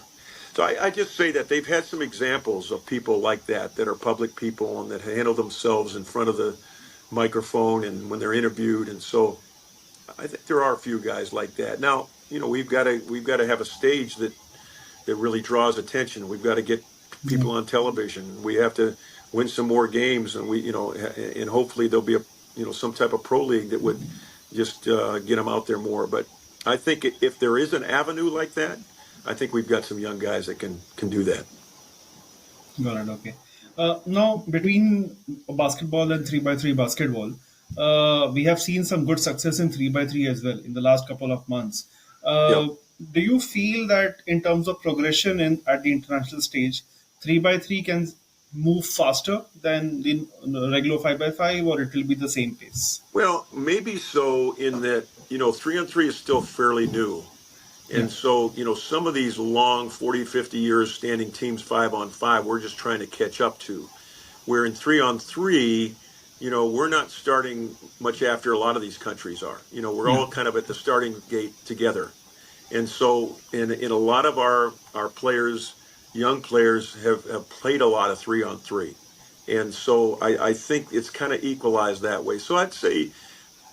So I just say that they've had some examples of people like that are public people and that handle themselves in front of the microphone and when they're interviewed. And so I think there are a few guys like that. Now, we've got to have a stage that really draws attention. We've got to get people on television. We have to win some more games, and and hopefully there'll be some type of pro league that would just get them out there more. But I think if there is an avenue like that, I think we've got some young guys that can do that. Got it. Okay. Now, between basketball and 3x3 basketball, we have seen some good success in 3x3 as well in the last couple of months. Yep. Do you feel that in terms of progression at the international stage, 3x3 can move faster than the regular 5x5, or it will be the same pace? Well, maybe so in that, 3-on-3 is still fairly new. And so, some of these long 40, 50 years standing teams 5-on-5, we're just trying to catch up to. Where in 3-on-3, we're not starting much after a lot of these countries are. We're all kind of at the starting gate together. And so in a lot of our players, young players have played a lot of 3-on-3. And so I think it's kind of equalized that way. So I'd say,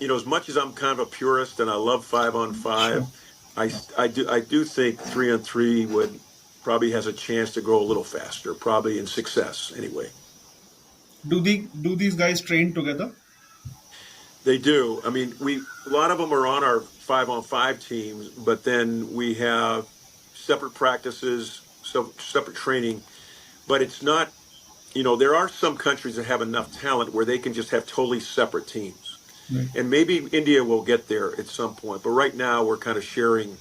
as much as I'm kind of a purist and I love 5-on-5, I do think 3-on-3 would probably has a chance to grow a little faster, probably in success anyway. Do these guys train together? They do. I mean, a lot of them are on our 5-on-5 teams, but then we have separate practices, so separate training. But it's not, there are some countries that have enough talent where they can just have totally separate teams. Right. And maybe India will get there at some point. But right now we're kind of sharing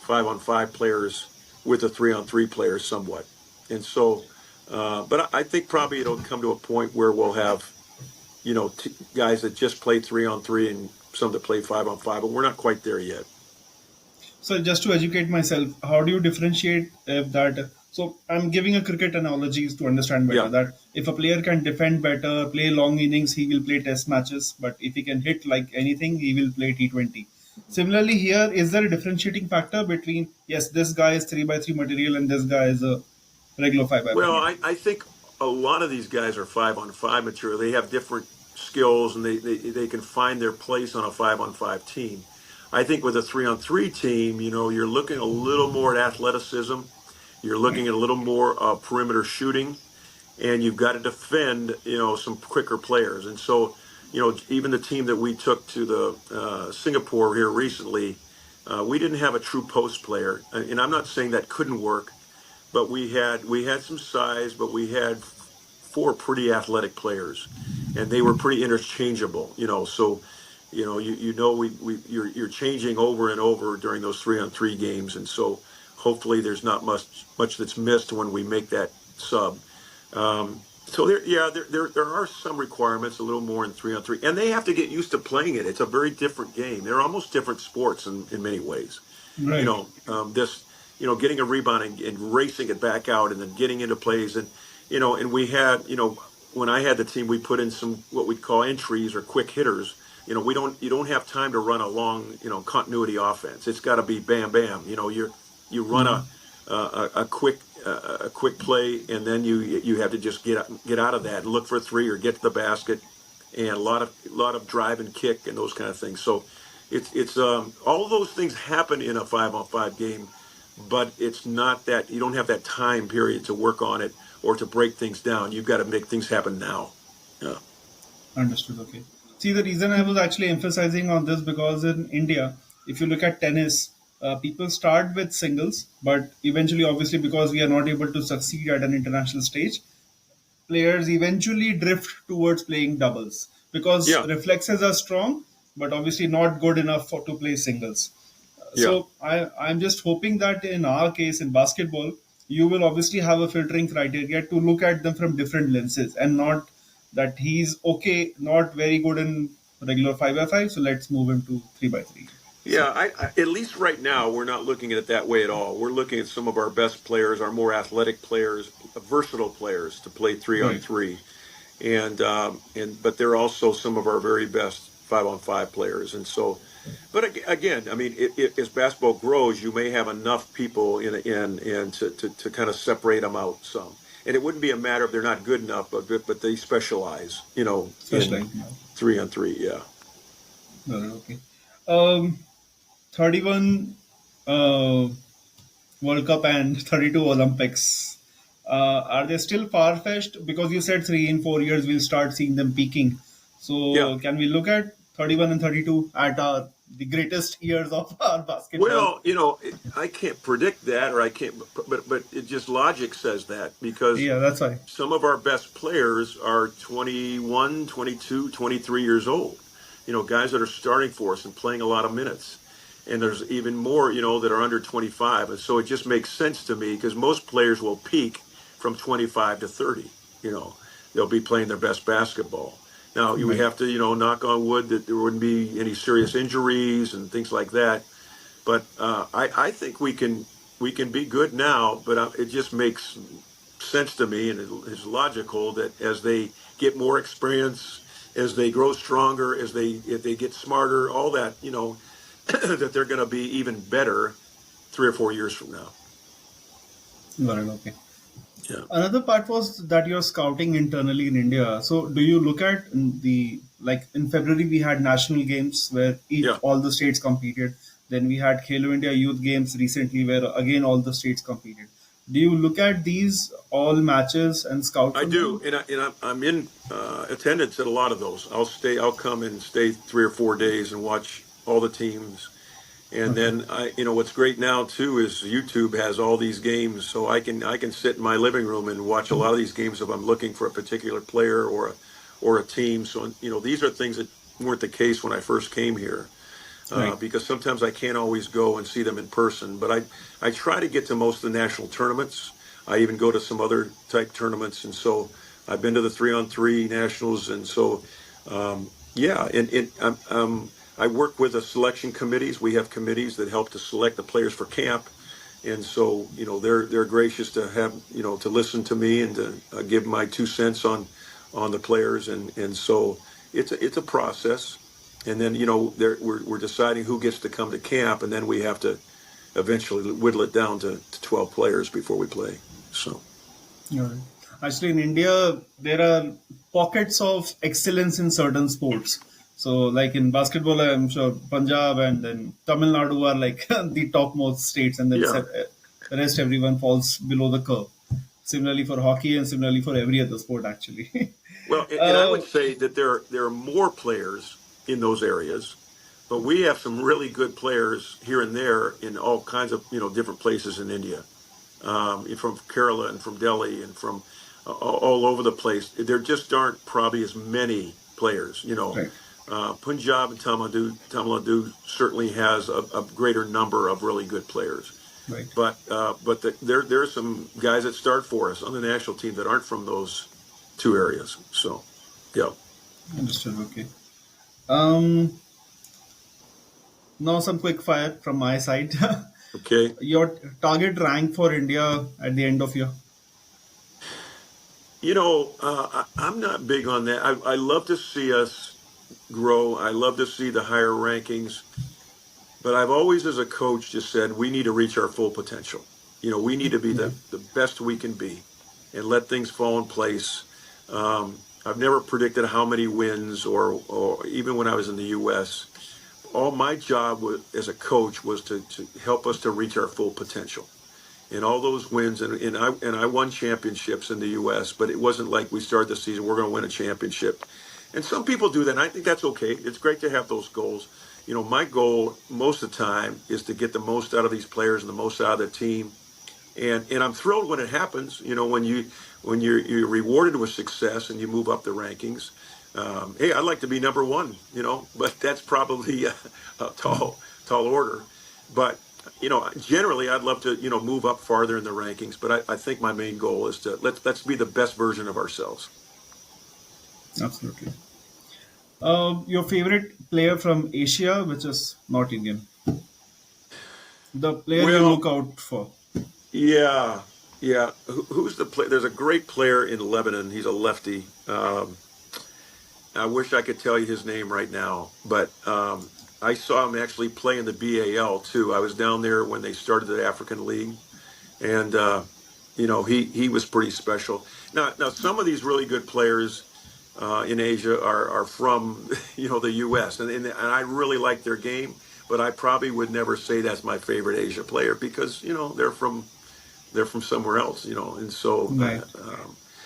5-on-5 players with the 3-on-3 players somewhat. And so, but I think probably it'll come to a point where we'll have, guys that just play 3-on-3 and some that play 5-on-5, but we're not quite there yet. So just to educate myself, how do you differentiate if that? So I'm giving a cricket analogies to understand better. Yeah. That if a player can defend better, play long innings, he will play test matches. But if he can hit like anything, he will play T20. Similarly, here is there a differentiating factor between this guy is 3x3 material and this guy is a regular 5x5? Well, I think a lot of these guys are 5-on-5 material. They have different skills and they can find their place on a 5-on-5 team. I think with a 3-on-3 team, you're looking a little more at athleticism. You're looking at a little more perimeter shooting, and you've got to defend, some quicker players. And so, even the team that we took to the Singapore here recently, we didn't have a true post player. And I'm not saying that couldn't work, but we had some size, but we had 4 pretty athletic players, and they were pretty interchangeable. So. You're changing over and over during those 3-on-3 games, and so hopefully there's not much that's missed when we make that sub. So there are some requirements a little more in 3-on-3, and they have to get used to playing it. It's a very different game. They're almost different sports in many ways. Right. Getting a rebound and racing it back out, and then getting into plays, and we had when I had the team, we put in some what we call entries or quick hitters. You don't have time to run a long, continuity offense. It's got to be bam, bam. You run a quick play, and then you have to just get out of that and look for a 3 or get to the basket, and a lot of drive and kick and those kind of things. So it's all of those things happen in a 5-on-5 game, but it's not that you don't have that time period to work on it or to break things down. You've got to make things happen now. Yeah. Understood. Okay. See, the reason I was actually emphasizing on this because in India, if you look at tennis, people start with singles, but eventually, obviously, because we are not able to succeed at an international stage, players eventually drift towards playing doubles because Yeah. reflexes are strong, but obviously not good enough to play singles. Yeah. So I'm just hoping that in our case in basketball, you will obviously have a filtering criteria to look at them from different lenses and not that he's okay, not very good in regular 5x5, so let's move him to 3x3. So, Yeah, at least right now, we're not looking at it that way at all. We're looking at some of our best players, our more athletic players, versatile players to play three on right. three, but they're also some of our very best 5-on-5 players. And so, but again, I mean, as basketball grows, you may have enough people in to kind of separate them out some. And it wouldn't be a matter of they're not good enough, but they specialize, Especially, in 3-on-3. Yeah. no, okay. Um, 31 uh, World Cup and 32 Olympics. Are they still far fetched? Because you said 3 in 4 years we'll start seeing them peaking. Yeah. So can we look at 31 and 32 at the greatest years of our basketball? Well, I can't predict that, or I can't, but it just logic says that because Yeah, that's why. some of our best players are 21, 22, 23 years old. Guys that are starting for us and playing a lot of minutes. And there's even more, that are under 25. And so it just makes sense to me because most players will peak from 25 to 30. They'll be playing their best basketball. Now, we Right. have to, knock on wood that there wouldn't be any serious injuries and things like that. But I think we can be good now, but it just makes sense to me, and it is logical that as they get more experience, as they grow stronger, if they get smarter, all that, that they're going to be even better 3 or 4 years from now. Got it, okay. Yeah. Another part was that you're scouting internally in India. So, do you look at like in February we had national games where Yeah. all the states competed. Then we had Khelo India Youth Games recently where again all the states competed. Do you look at these all matches and scout I from do, them? and I'm in attendance at a lot of those. I'll come and stay 3 or 4 days and watch all the teams. And Okay, then what's great now too is YouTube has all these games, so I can sit in my living room and watch a lot of these games if I'm looking for a particular player or a team. So these are things that weren't the case when I first came here, right, because sometimes I can't always go and see them in person. But I try to get to most of the national tournaments. I even go to some other type tournaments, and so I've been to the 3-on-3 nationals, and so yeah, and I work with the selection committees. We have committees that help to select the players for camp, and so they're gracious to have to listen to me and to give my 2 cents on the players, and so it's a process, and then we're deciding who gets to come to camp, and then we have to eventually whittle it down to 12 players before we play. So got it. Actually, in India, there are pockets of excellence in certain sports. So, like in basketball, I'm sure Punjab and then Tamil Nadu are like the topmost states, and then yeah. the rest everyone falls below the curve. Similarly for hockey, and similarly for every other sport, actually. Well, and I uh, would say that there are more players in those areas, but we have some really good players here and there in all kinds of different places in India, from Kerala and from Delhi and from all over the place. There just aren't probably as many players. right, Punjab and Tamil Nadu certainly has a greater number of really good players. right. There are some guys that start for us on the national team that aren't from those two areas. So, yeah. Understood. Okay. Um, Now some quick fire from my side. Okay. Your target rank for India at the end of year. I'm not big on that. I love to see us grow. I love to see the higher rankings. But I've always, as a coach, just said we need to reach our full potential. We need to be the best we can be and let things fall in place. I've never predicted how many wins or even when I was in the U.S., all my job as a coach was to help us to reach our full potential. And all those wins, and I won championships in the U.S., but it wasn't like we started the season, we're going to win a championship. And some people do that, and I think that's okay. It's great to have those goals. My goal most of the time is to get the most out of these players and the most out of the team. And I'm thrilled when it happens. When you're rewarded with success and you move up the rankings. Hey, I'd like to be number one. But that's probably a tall order. But generally, I'd love to move up farther in the rankings. But I think my main goal is to let's be the best version of ourselves. Absolutely. Your favorite player from Asia, which is not Indian, the player you Well, look out for. yeah, yeah. Who's the player? There's a great player in Lebanon. He's a lefty. I wish I could tell you his name right now, but I saw him actually play in the BAL too. I was down there when they started the African League, and he was pretty special. Now some of these really good players in Asia are from the U.S. and I really like their game, but I probably would never say that's my favorite Asia player because they're from somewhere else, and so Right.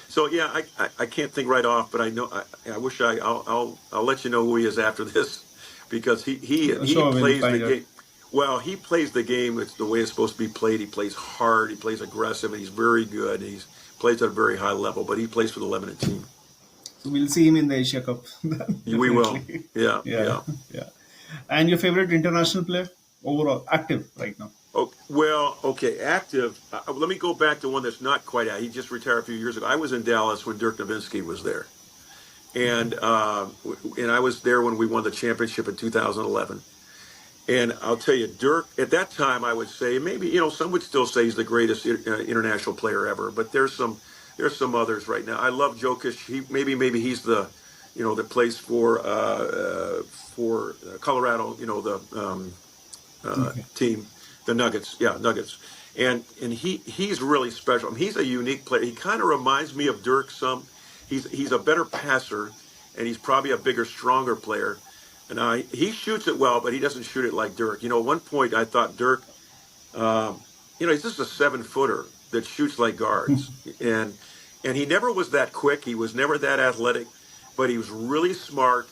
so yeah, I can't think right off, but I know I wish I'll let you know who he is after this because he Sure, we'll plays the find out. game. Well, he plays the game. It's the way it's supposed to be played. He plays hard. He plays aggressive, and he's very good. He's plays at a very high level, but he plays for the Lebanon team. So we'll see him in the Asia Cup. We will. Definitely. Yeah, Yeah, yeah. yeah. And your favorite international player overall, active right now? Oh, well, okay. Active. Let me go back to one that's not quite out. He just retired a few years ago. I was in Dallas when Dirk Nowitzki was there, and I was there when we won the championship in 2011. And I'll tell you, Dirk, at that time, I would say maybe, some would still say he's the greatest international player ever, but there's some others right now. I love Jokic. Maybe he's that plays for Colorado, Okay. team, the Nuggets. Yeah, Nuggets. And he's really special. I mean, he's a unique player. He kind of reminds me of Dirk some. He's a better passer, and he's probably a bigger, stronger player. And he shoots it well, but he doesn't shoot it like Dirk. At one point I thought Dirk, he's just a 7-footer that shoots like guards, and he never was that quick. He was never that athletic, but he was really smart,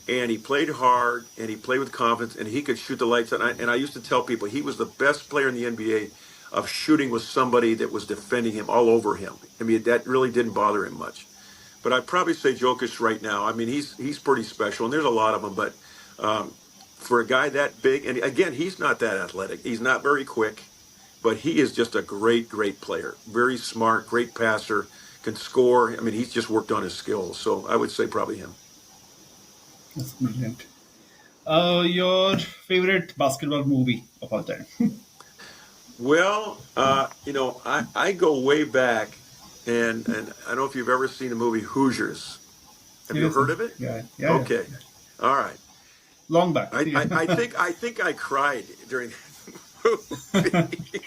and he played hard, and he played with confidence, and he could shoot the lights out. And I used to tell people he was the best player in the NBA of shooting with somebody that was defending him all over him. I mean, that really didn't bother him much. But I'd probably say Jokic right now. I mean, he's pretty special, and there's a lot of them. But for a guy that big, and again, he's not that athletic. He's not very quick, but he is just a great, great player. Very smart, great passer, can score. I mean, he's just worked on his skills. So I would say probably him. That's brilliant. Your favorite basketball movie of all time? Well, I go way back, and I don't know if you've ever seen the movie Hoosiers. Have you Yes, heard of it? yeah, yeah, yeah. Okay, all right. Long back. I think I cried during that movie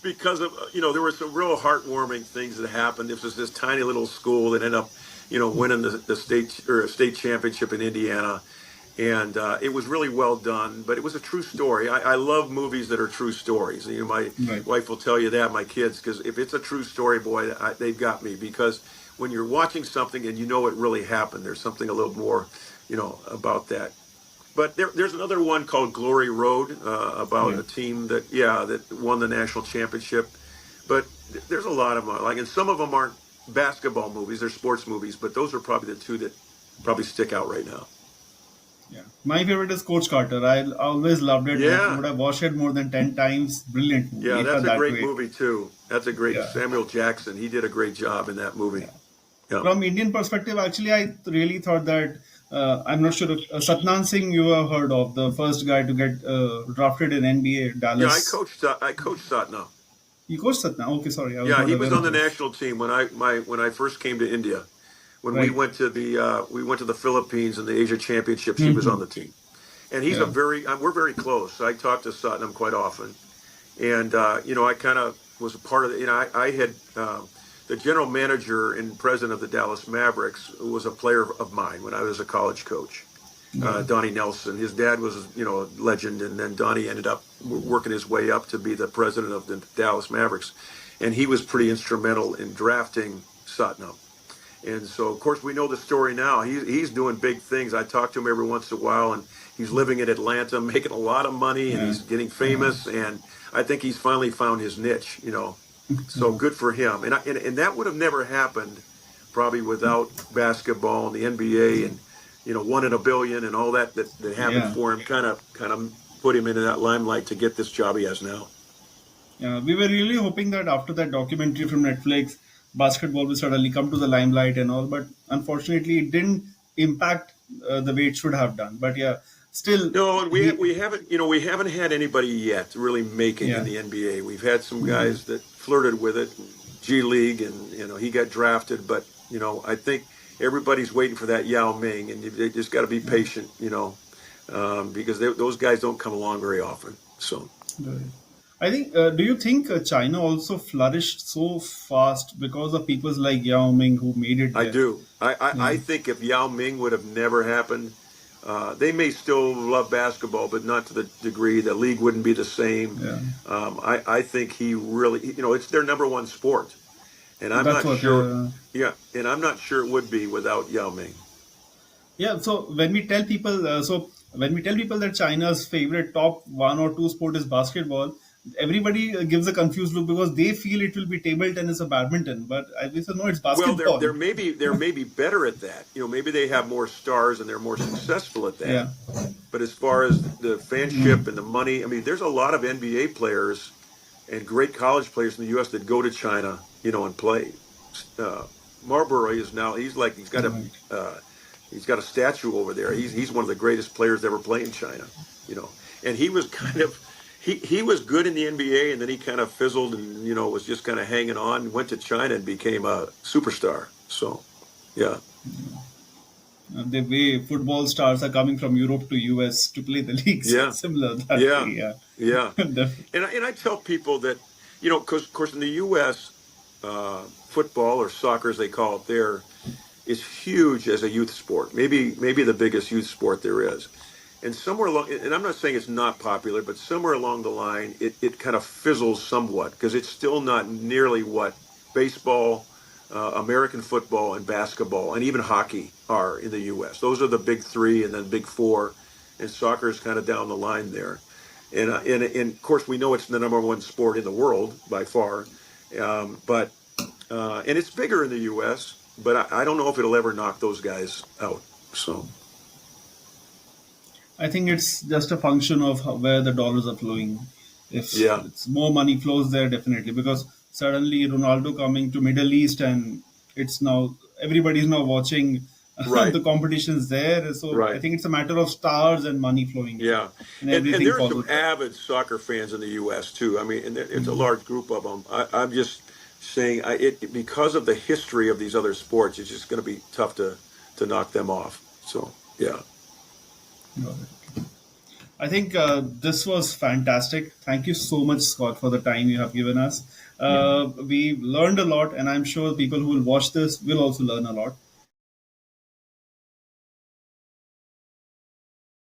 because of there were some real heartwarming things that happened. This was this tiny little school that ended up winning the state championship in Indiana, and it was really well done. But it was a true story. I love movies that are true stories. My Right. wife will tell you that, my kids, because if it's a true story, boy, they've got me. Because when you're watching something and it really happened, there's something a little more about that. But there's another one called Glory Road about Yeah. a team that won the national championship. But there's a lot of them and some of them aren't basketball movies; they're sports movies. But those are probably the two that probably stick out right now. Yeah. My favorite is Coach Carter. I always loved it. Yeah, Would have watched it more than 10 times. Brilliant yeah, movie that's a that great way. movie too. That's a great Yeah. Samuel Jackson. He did a great job in that movie. Yeah, From Indian perspective, actually, I really thought that I'm not sure if Satnam Singh you have heard of, the first guy to get drafted in NBA yeah. Dallas. I coached Satna. You coached Satnam? Okay, sorry, I was Yeah, not he aware was on of the this. national team when I first came to India. When we Right. went to the Philippines and the Asia Championships, he was on the team. And he's Yeah. we're very close. I talk to Satnam quite often, and I kind of was a part of it. I had the general manager and president of the Dallas Mavericks was a player of mine when I was a college coach, Got it. Donnie Nelson. His dad was, a legend, and then Donnie ended up working his way up to be the president of the Dallas Mavericks, and he was pretty instrumental in drafting Satnam. And so, of course, we know the story now. He's doing big things. I talk to him every once in a while, and he's living in Atlanta, making a lot of money, and Yeah. he's getting famous. And I think he's finally found his niche. So good for him. And that would have never happened probably without basketball and the NBA and 1 in a billion and all that happened Yeah. for him. Kind of put him into that limelight to get this job he has now. Yeah, we were really hoping that after that documentary from Netflix, basketball will suddenly come to the limelight and all, but unfortunately, it didn't impact the way it should have done. But yeah, still, No, and he, we haven't had anybody yet really make it in yeah, the NBA. We've had some guys that flirted with it, G League, and he got drafted. But I think everybody's waiting for that Yao Ming, and they just got to be patient, because those guys don't come along very often. So I think. Do you think China also flourished so fast because of people like Yao Ming who made it I there? do. I Yeah, think if Yao Ming would have never happened, they may still love basketball, but not to the degree. The league wouldn't be the same. yeah. I think he really, it's their number one sport. And I'm That's not what. sure, yeah, and I'm not sure it would be without Yao Ming. Yeah, so when we tell people that China's favorite top one or two sport is basketball, everybody gives a confused look because they feel it will be table tennis or badminton. But we say no, it's Well, they're basketball. they're maybe they're maybe better at that. Maybe they have more stars and they're more successful at that. Yeah, But as far as the fanship and the money, I mean, there's a lot of NBA players and great college players in the U.S. that go to China, and play. Marbury is now right. he's got a statue over there. He's one of the greatest players to ever play in China, and he was he was good in the NBA, and then he kind of fizzled and was just kind of hanging on. Went to China and became a superstar. So, yeah, The way football stars are coming from Europe to US to play the leagues, yeah, similar that yeah, way. Yeah, yeah. Def- And I tell people that, because of course in the U.S., football or soccer as they call it there is huge as a youth sport. Maybe the biggest youth sport there is. And somewhere along, and I'm not saying it's not popular, but somewhere along the line, it kind of fizzles somewhat because it's still not nearly what baseball, American football, and basketball, and even hockey are in the U.S. Those are the big three, and then big four, and soccer is kind of down the line there. And of course, we know it's the number one sport in the world by far, but and it's bigger in the U.S. But I don't know if it'll ever knock those guys out. So I think it's just a function of where the dollars are flowing. If yeah, it's more money flows there, definitely, because suddenly Ronaldo coming to Middle East and it's now everybody's now watching right, the competitions there. So I right. think it's a matter of stars and money flowing there, Yeah, and and everything there are some follows that. avid soccer fans in the U.S. too. I mean, and it's a large group of them. I'm just saying, because of the history of these other sports, it's just going to be tough to knock them off. So yeah, Got it. I think this was fantastic. Thank you so much, Scott, for the time you have given us. We learned a lot, and I'm sure people who will watch this will also learn a lot.